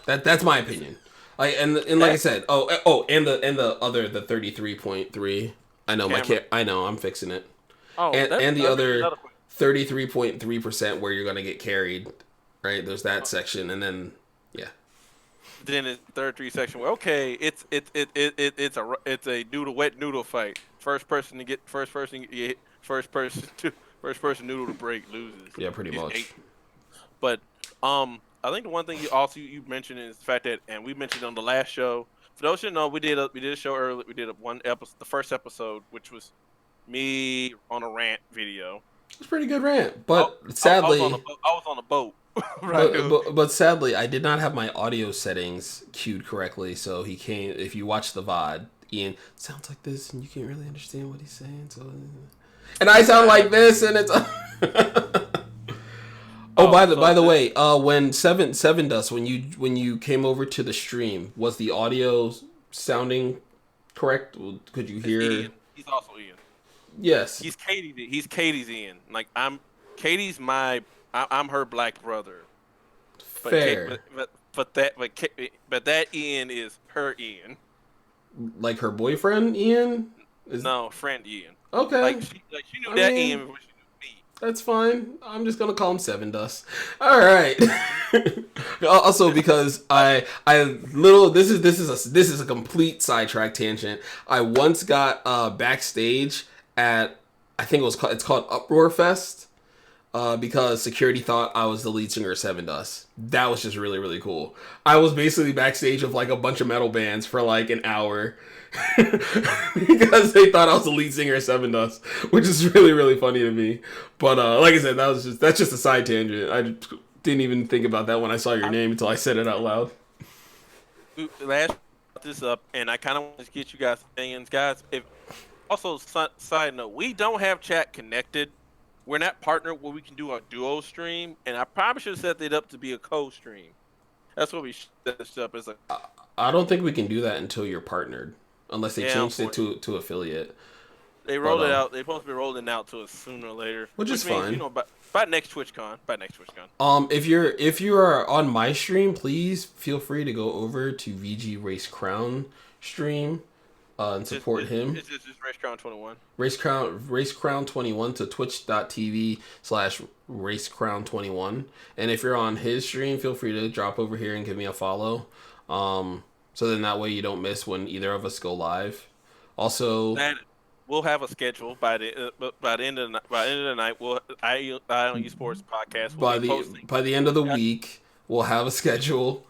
S2: That's my opinion. Like and like I said, and the other 33.3. I know I know I'm fixing it. Oh, and the other 33.3% where you're gonna get carried, right? There's that section, and then yeah.
S1: Then in third 3 section, well, okay, it's a wet noodle fight. First person noodle to break loses.
S2: Yeah, pretty much.
S1: 8. But I think the one thing you mentioned is the fact that, and we mentioned on the last show. For those who know, we did a show early. We did one episode, the first episode, which was me on a rant video.
S2: It was a pretty good rant, but sadly,
S1: I was on a boat. Right.
S2: But sadly, I did not have my audio settings queued correctly. So he came. If you watch the VOD, Ian sounds like this, and you can't really understand what he's saying. So, And I sound like this, and it's. Oh, by the way, when Seven Dust, when you came over to the stream, was the audio sounding correct? Could you
S1: it's
S2: hear?
S1: Ian. He's also Ian.
S2: Yes.
S1: He's Katie's Ian. Like Katie's I'm her black brother. But
S2: Fair.
S1: but that Ian is her Ian.
S2: Like her boyfriend, Ian?
S1: No, friend Ian.
S2: Okay.
S1: She knew
S2: I
S1: that
S2: mean,
S1: Ian before she knew me.
S2: that's fine. I'm just gonna call him Seven Dust. All right. Also, because this is a complete sidetrack tangent. I once got backstage at, I think it's called Uproar Fest. Because security thought I was the lead singer of Seven Dust. That was just really, really cool. I was basically backstage with like a bunch of metal bands for like an hour because they thought I was the lead singer of Seven Dust, which is really, really funny to me. But like I said, that's just a side tangent. I didn't even think about that when I saw your name until I said it out loud.
S1: Last this up, and I kind of want to get you guys opinions, guys. If also side note, we don't have chat connected. We're not partnered where we can do a duo stream, and I probably should have set it up to be a co-stream. That's what we set this up as a.
S2: I don't think we can do that until you're partnered, unless they changed it to affiliate.
S1: They rolled it out. They're supposed to be rolling out to us sooner or later,
S2: which is fine.
S1: You know, by next TwitchCon.
S2: If you are on my stream, please feel free to go over to VG Race Crown stream. And support him.
S1: It's just Race Crown 21.
S2: Race Crown 21 to twitch.tv/Race Crown 21. And if you're on his stream, feel free to drop over here and give me a follow. So then that way you don't miss when either of us go live. Also,
S1: we'll have a schedule by the end of the night. Eye On Esports Podcast.
S2: By the end of the week, we'll have a schedule.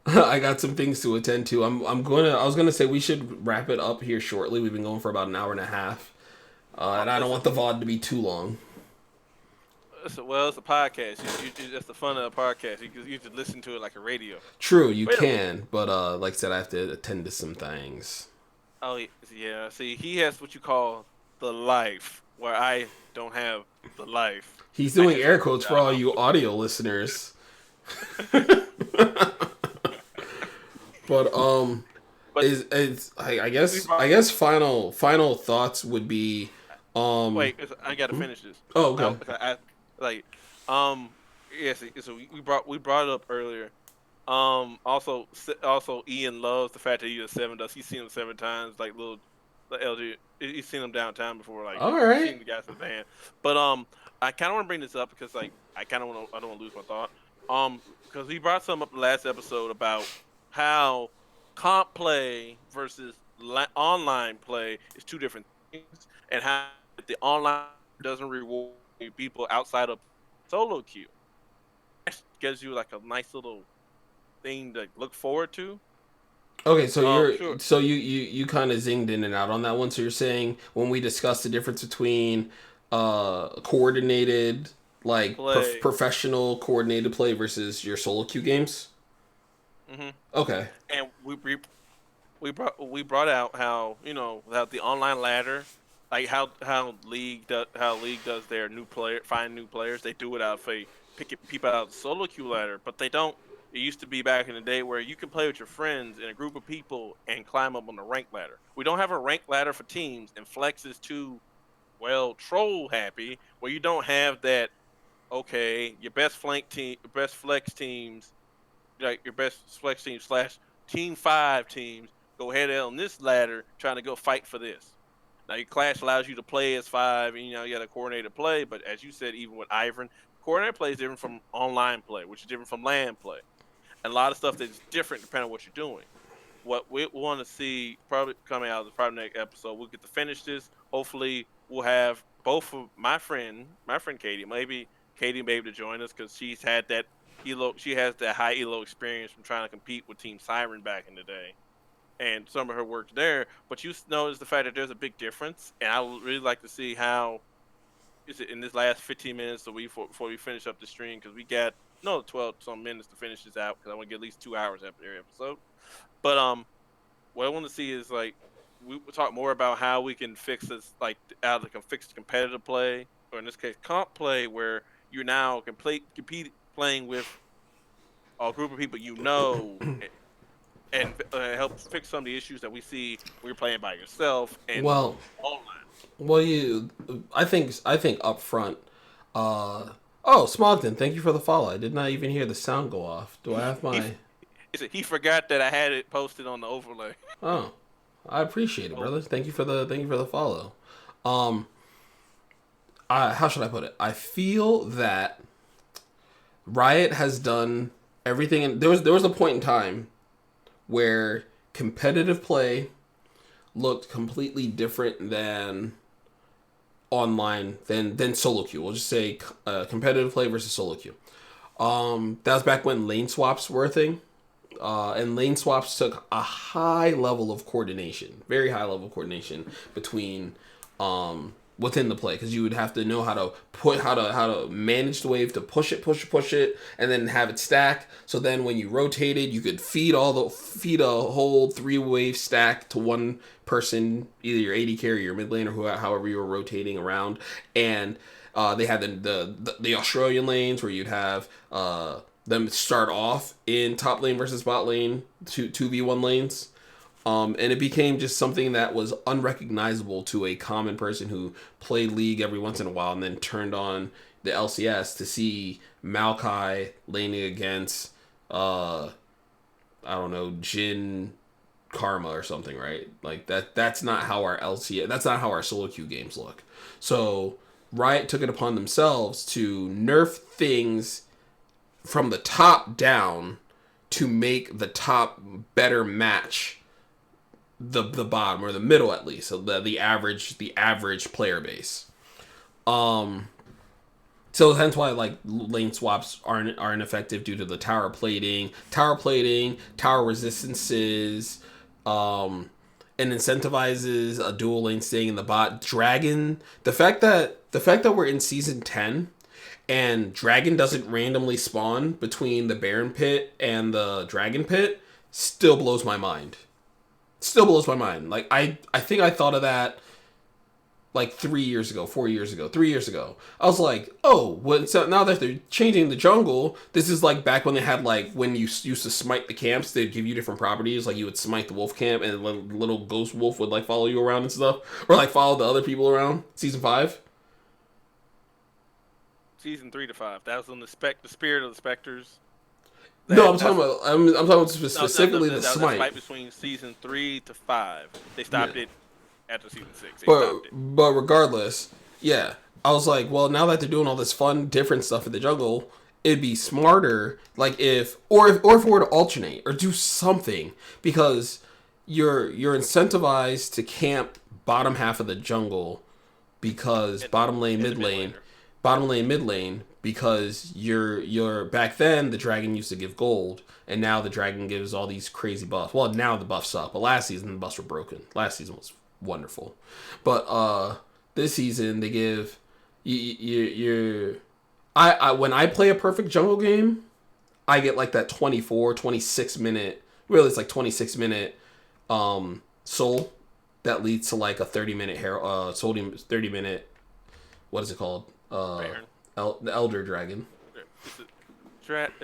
S2: I got some things to attend to. I was gonna say we should wrap it up here shortly. We've been going for about an hour and a half, and I don't want the VOD to be too long.
S1: It's a podcast. That's the fun of the podcast. You can listen to it like a radio.
S2: True, you can, but like I said, I have to attend to some things.
S1: Oh yeah. See, he has what you call the life, where I don't have the life.
S2: He's doing air quotes for all you audio listeners. But I guess final thoughts would be
S1: wait, I gotta finish this.
S2: Oh, okay.
S1: So we brought it up earlier. Also Ian loves the fact that he does Seven Dust. He's seen him 7 times, like the LG. He's seen him downtown before, like
S2: all right.
S1: Seen the guys in the band. But I kind of want to bring this up because like I don't want to lose my thought. Because he brought some up the last episode about how comp play versus online play is 2 different things, and how the online doesn't reward people outside of solo queue. That gives you like a nice little thing to look forward to.
S2: Okay, so you kind of zinged in and out on that one. So you're saying when we discussed the difference between coordinated, like professional coordinated play versus your solo queue games.
S1: Mm-hmm.
S2: Okay.
S1: And we brought out how without the online ladder, like how league does their find new players. They do it out of picking people out of the solo queue ladder, but they don't. It used to be back in the day where you can play with your friends in a group of people and climb up on the rank ladder. We don't have a rank ladder for teams, and Flex is too troll happy where you don't have that. Okay, your best flex teams. Like your best flex team / team 5 teams go ahead on this ladder trying to go fight for this. Now your clash allows you to play as 5, and you got a coordinated play. But as you said, even with Ivan, coordinated play is different from online play, which is different from LAN play, and a lot of stuff that's different depending on what you're doing. What we want to see probably coming out of the next episode, we'll get to finish this. Hopefully, we'll have both of my friend Katie, maybe Katie may be able to join us because she's had that. She has that high elo experience from trying to compete with Team Siren back in the day, and some of her work there. But you notice the fact that there's a big difference, and I would really like to see how is it in this last 15 minutes before we finish up the stream, because we got 12 some minutes to finish this out because I want to get at least 2 hours after every episode. But what I want to see is like we talk more about how we can fix this, like how they can fix competitive play, or in this case, comp play, where you're now compete playing with a group of people and help fix some of the issues that we see when you're playing by yourself and
S2: Well,
S1: online.
S2: I think up front. Oh, Smogton, thank you for the follow. I did not even hear the sound go off. Do I have my?
S1: He forgot that I had it posted on the overlay.
S2: Oh, I appreciate it, brother. Thank you for the follow. Um, how should I put it? I feel that Riot has done everything, and there was a point in time where competitive play looked completely different than online than solo queue. We'll just say competitive play versus solo queue. That was back when lane swaps were a thing. And lane swaps took a high level of coordination, very high level of coordination between within the play, because you would have to know how to manage the wave to push it, and then have it stack. So then when you rotated, you could feed a whole 3-wave stack to one person, either your AD carry or your mid lane, or however you were rotating around. And they had the Australian lanes where you'd have them start off in top lane versus bot lane, 2v1 lanes. And it became just something that was unrecognizable to a common person who played League every once in a while and then turned on the LCS to see Maokai laning against, I don't know, Jin Karma or something, right? Like that's not how our that's not how our solo queue games look. So Riot took it upon themselves to nerf things from the top down to make the top better match the bottom, or the middle at least, so the average player base. So hence why like lane swaps aren't effective due to the tower plating, tower resistances, and incentivizes a dual lane staying in the bot. Dragon, the fact that we're in season 10 and Dragon doesn't randomly spawn between the Baron Pit and the Dragon Pit still blows my mind. Like, I think I thought of that like 3 years ago. I was like, oh, so now that they're changing the jungle, this is like back when they had, like, when you used to smite the camps, they'd give you different properties. Like, you would smite the wolf camp and the little ghost wolf would like follow you around and stuff, or like follow the other people around. Season 5.
S1: Season 3 to 5. That was on the Spirit of the Specters.
S2: I'm talking about specifically the smite.
S1: The fight between season 3 to 5. They stopped it after season 6.
S2: But regardless, yeah, I was like, well, now that they're doing all this fun, different stuff in the jungle, it'd be smarter, like if it were to alternate or do something, because you're incentivized to camp bottom half of the jungle, because bottom lane, mid lane, because you're back then the dragon used to give gold, and now the dragon gives all these crazy buffs. Well, now the buffs up, but last season the buffs were broken. Last season was wonderful, but this season they give I when I play a perfect jungle game, I get like that 26 minute, really it's like 26 minute soul that leads to like a 30-minute soul 30-minute, what is it called, the Elder Dragon.
S1: Is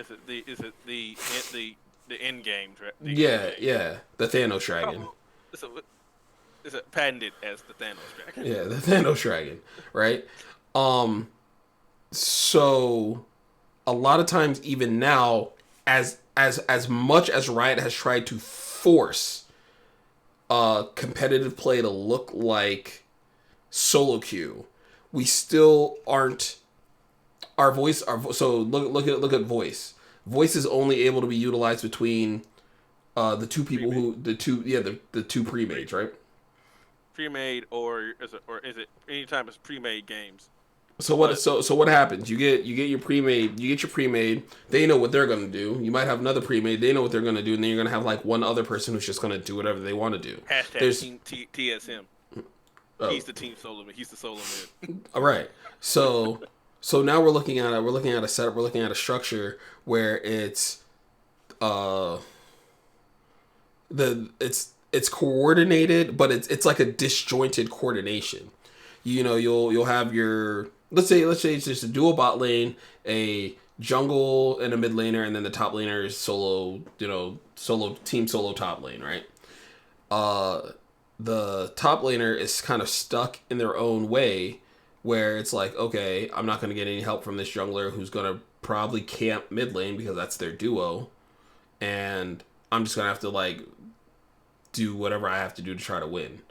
S1: it the end game?
S2: Yeah, the Thanos Dragon.
S1: Is it patented as the Thanos Dragon?
S2: Yeah, the Thanos Dragon, right? So a lot of times, even now, as much as Riot has tried to force competitive play to look like solo queue, we still aren't. So look at voice. Voice is only able to be utilized between the two people the two pre-mades, right?
S1: Pre-made, or is it anytime it's pre-made games?
S2: So what happens? You get your pre-made. They know what they're gonna do. You might have another pre-made. They know what they're gonna do, and then you're gonna have like one other person who's just gonna do whatever they want to do.
S1: Hashtag Team TSM. He's the team solo man. He's the solo man.
S2: All right. So now we're looking at a setup. We're looking at a structure where it's it's coordinated, but it's like a disjointed coordination. You know, you'll have your let's say it's just a dual bot lane, a jungle and a mid laner, and then the top laner is solo. You know, solo top lane, right? The top laner is kind of stuck in their own way, where it's like, okay, I'm not going to get any help from this jungler who's going to probably camp mid lane because that's their duo, and I'm just going to have to like do whatever I have to do to try to win.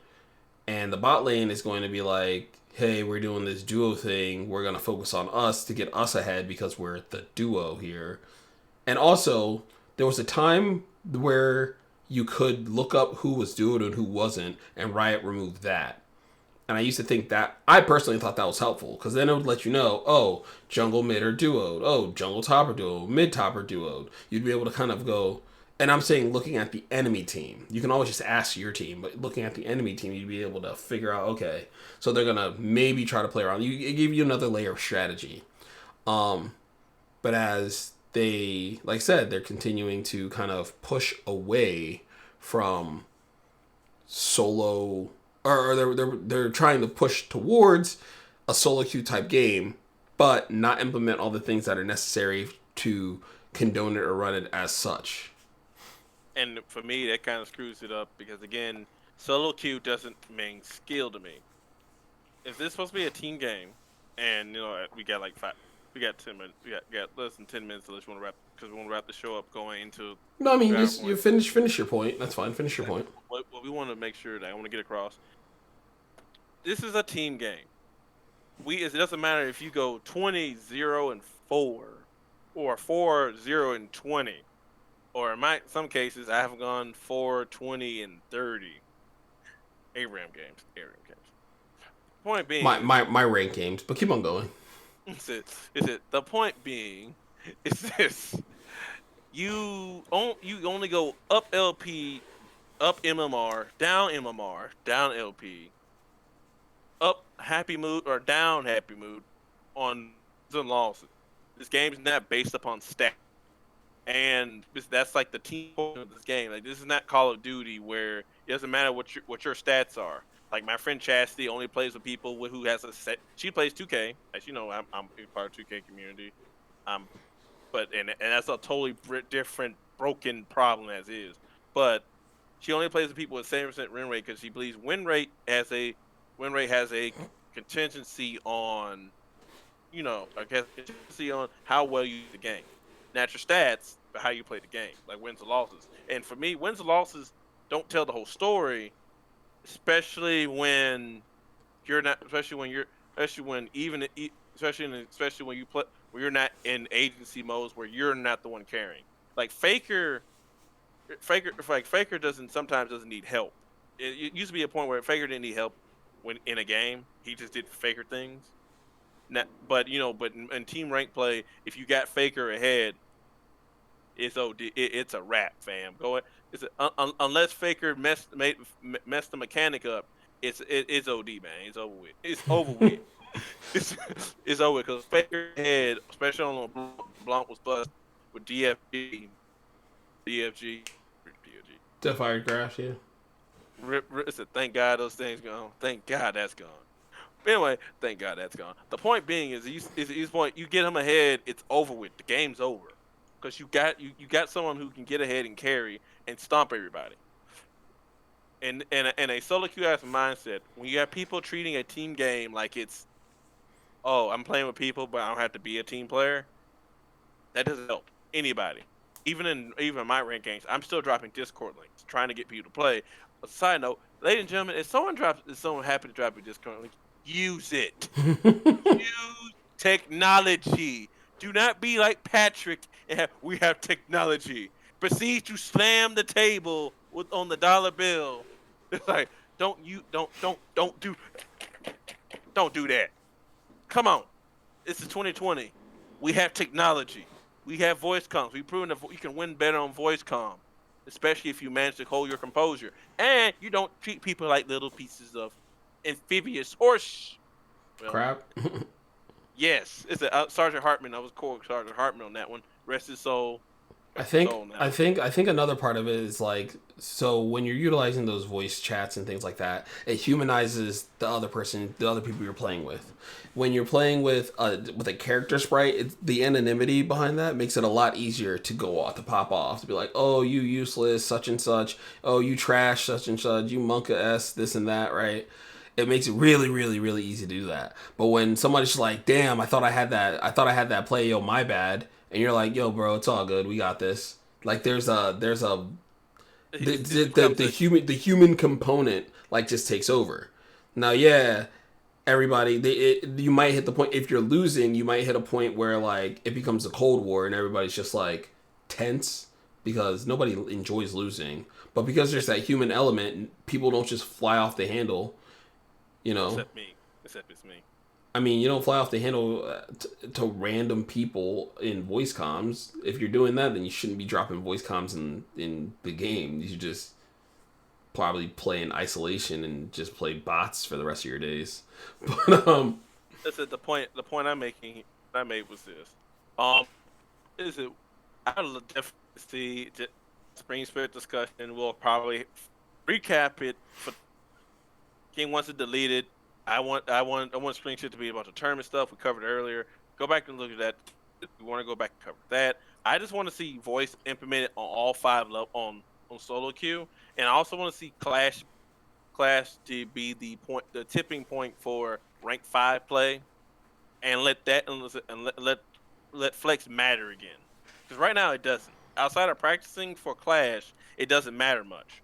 S2: And the bot lane is going to be like, hey, we're doing this duo thing. We're going to focus on us to get us ahead because we're the duo here. And also, there was a time where you could look up who was duoed and who wasn't, and Riot removed that. And I used to think that, I personally thought that was helpful, because then it would let you know, oh, jungle mid are duoed, oh, jungle top are duoed, mid top are duoed. You'd be able to kind of go, and I'm saying looking at the enemy team. You can always just ask your team, but looking at the enemy team, you'd be able to figure out, okay, so they're going to maybe try to play around. It give you another layer of strategy. But as they, like I said, they're continuing to kind of push away from solo, or they're trying to push towards a solo queue type game, but not implement all the things that are necessary to condone it or run it as such.
S1: And for me, that kind of screws it up because again, solo queue doesn't mean skill to me. If this is supposed to be a team game, and you know we got like we got 10 minutes, we got less than 10 minutes unless you want to wrap, because we want to wrap the show up going into.
S2: No, I mean you finish your point. That's fine. Finish your point.
S1: What we want to make sure that I want to get across. This is a team game. It doesn't matter if you go 20-0-4 or 4-0-20. Or in some cases, I have gone 4-20-30. ARAM games. Point being,
S2: my rank games, but keep on going.
S1: The point being is this: you only go up LP, up MMR, down LP, up happy mood or down happy mood on wins and losses. This game's not based upon stats. And that's like the team of this game. Like, this is not Call of Duty where it doesn't matter what your stats are. Like, my friend Chastity only plays with people who has a set. She plays 2K, as you know. I'm part of 2K community. But that's a totally different broken problem as is. But she only plays with people with 7% win rate because she believes win rate has a contingency on, how well you use the game. Not your stats, but how you play the game, like wins and losses. And for me, wins and losses don't tell the whole story, especially when you're not, especially when you're not in agency modes where you're not the one carrying. Like Faker sometimes doesn't need help. It used to be a point where Faker didn't need help when in a game. He just did Faker things. But in team rank play, if you got Faker ahead, it's OD. It's a wrap, fam. Unless Faker messed the mechanic up, it's OD, man. It's over with. It's over with. It's over because Faker ahead, especially on Blanc was bust with DFG.
S2: Fire Grass, yeah.
S1: Thank God those things gone. Thank God that's gone. Anyway, thank God that's gone. The point being is you get him ahead, it's over with. The game's over because you got someone who can get ahead and carry and stomp everybody. And a solo queue ass mindset, when you have people treating a team game like it's, oh, I'm playing with people, but I don't have to be a team player. That doesn't help anybody. Even my rank games, I'm still dropping Discord links, trying to get people to play. A side note, ladies and gentlemen, if someone happy to drop a Discord link, use it. Use technology. Do not be like Patrick and we have technology. Proceed to slam the table on the dollar bill. It's like, don't do that. Come on. This is 2020. We have technology. We have voice comms. We've proven that you can win better on voice comm, especially if you manage to hold your composure. And you don't treat people like little pieces of amphibious horse.
S2: Crap.
S1: Yes. It's Sergeant Hartman. I was core Sergeant Hartman on that one. Rest his soul.
S2: I think
S1: soul now.
S2: I think another part of it is like, so when you're utilizing those voice chats and things like that, it humanizes the other person, the other people you're playing with. When you're playing with a character sprite, the anonymity behind that makes it a lot easier to go off, to pop off, to be like, oh, you useless, such and such, oh, you trash, such and such, you monka s, this and that, right? It makes it really, really, really easy to do that. But when somebody's just like, damn, I thought I had that play, yo, my bad, and you're like, yo, bro, it's all good, we got this. Like there's a the human component like just takes over. Now, yeah, everybody, you might hit the point, if you're losing, you might hit a point where like it becomes a cold war and everybody's just like tense because nobody enjoys losing. But because there's that human element, people don't just fly off the handle, you know.
S1: Except me. Except it's me.
S2: I mean, you don't fly off the handle to random people in voice comms. If you're doing that, then you shouldn't be dropping voice comms in the game. You should just probably play in isolation and just play bots for the rest of your days. But
S1: That's it. The point I made was this. Um, is it? I'll definitely see the Spring Spirit discussion. We'll probably recap it for King wants it deleted. I want Spring Spirit to be about the tournament stuff we covered earlier. Go back and look at that. If you want to go back and cover that. I just want to see voice implemented on all five level on solo queue, and I also want to see Clash to be the tipping point for rank 5 play, and let flex matter again. Because right now it doesn't. Outside of practicing for Clash, it doesn't matter much.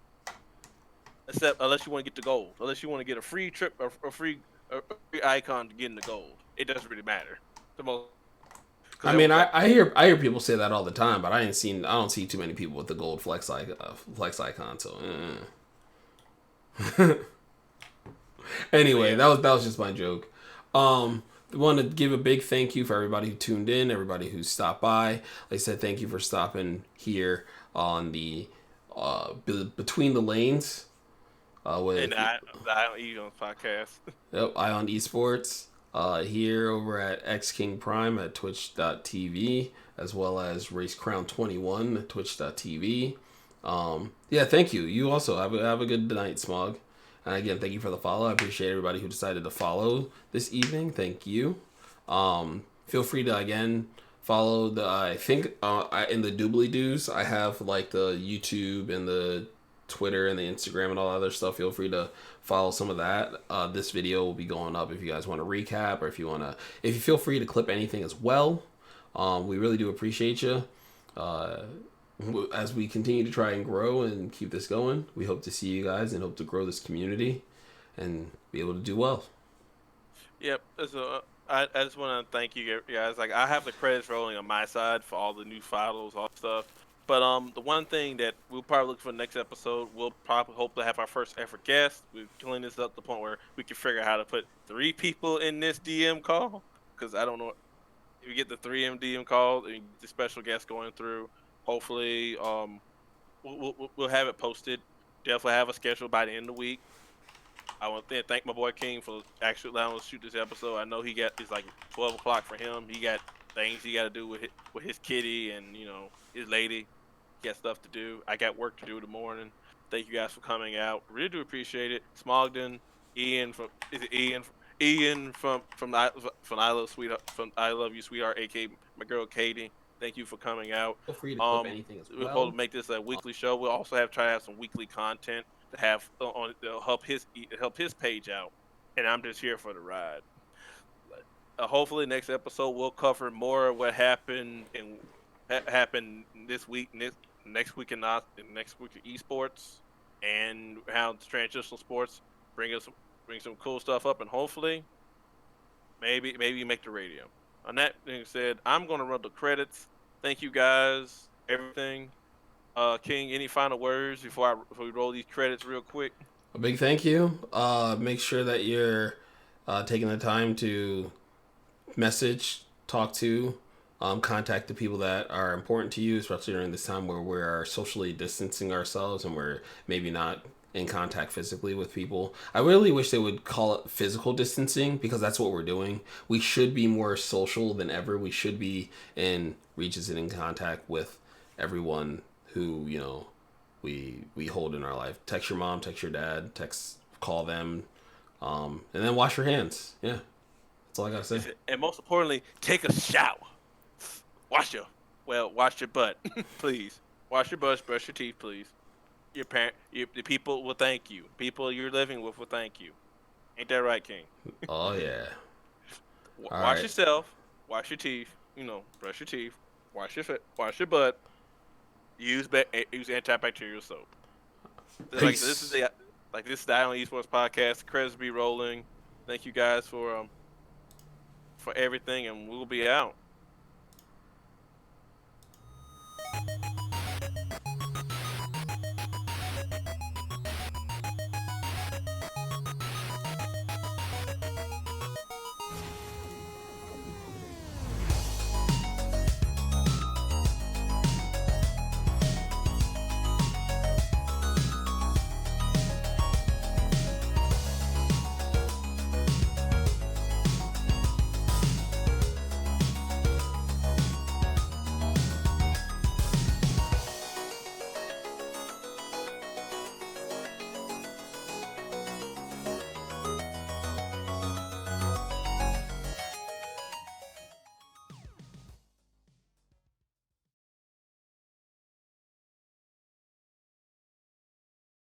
S1: Except unless you want to get the gold, unless you want to get a free trip or a free icon to get in the gold, it doesn't really matter. The most.
S2: I mean, I hear people say that all the time, but I don't see too many people with the gold flex icon. So, anyway, that was just my joke. I want to give a big thank you for everybody who tuned in, everybody who stopped by. Like I said, thank you for stopping here on the Between the Lanes.
S1: And Eye On Esports podcast.
S2: Yep, Eye On Esports. Here over at X King Prime at twitch.tv, as well as Race Crown 21 at twitch.tv. Yeah, thank you. You also have a good night, Smog. And again, thank you for the follow. I appreciate everybody who decided to follow this evening. Thank you. Feel free to again follow the. I think in the doobly doos, I have like the YouTube and the Twitter and the Instagram and all that other stuff. Feel free to follow some of that. This video will be going up if you guys want to recap, or if you feel free to clip anything as well. We really do appreciate you. As we continue to try and grow and keep this going, we hope to see you guys and hope to grow this community and be able to do well.
S1: Yep. So I just want to thank you guys. Like I have the credits rolling on my side for all the new follows, all stuff. But the one thing that we'll probably look for the next episode, we'll probably hope to have our first ever guest. We're killing this up to the point where we can figure out how to put 3 people in this DM call. Because I don't know if we get the 3M DM call and the special guest going through. Hopefully, we'll have it posted. Definitely have a schedule by the end of the week. I want to thank my boy King for actually allowing us to shoot this episode. I know it's like 12 o'clock for him. He got things he got to do with his kitty and his lady. He got stuff to do. I got work to do in the morning. Thank you guys for coming out. Really do appreciate it. Smogden, Ian from I Love You Sweetheart, aka my girl Katie. Thank you for coming out.
S2: Feel free to clip anything as well.
S1: We're supposed to make this a weekly show. We'll also try to have some weekly content to have on to help his page out. And I'm just here for the ride. Hopefully, next episode we'll cover more of what happened happened this week, next week in esports, and how the transitional sports bring some cool stuff up, and hopefully, maybe make the radio. On that being said, I'm gonna run the credits. Thank you guys, everything. King, any final words before we roll these credits real quick?
S2: A big thank you. Make sure that you're taking the time to message, talk to, contact the people that are important to you, especially during this time where we're socially distancing ourselves and we're maybe not in contact physically with people. I really wish they would call it physical distancing, because that's what we're doing. We should be more social than ever. We should be in contact with everyone who we hold in our life. Text your mom, text your dad, call them, and then wash your hands. Yeah, that's all I gotta say.
S1: And most importantly, take a shower. Wash your butt, please. Wash your butt, brush your teeth, please. The people will thank you. People you're living with will thank you. Ain't that right, King?
S2: Oh yeah. All
S1: Wash
S2: right.
S1: yourself. Wash your teeth. Brush your teeth. Wash your butt. Use antibacterial soap. Like
S2: Peace.
S1: this is the Eye On Esports Podcast. Credits be rolling. Thank you guys for everything, and we'll be out.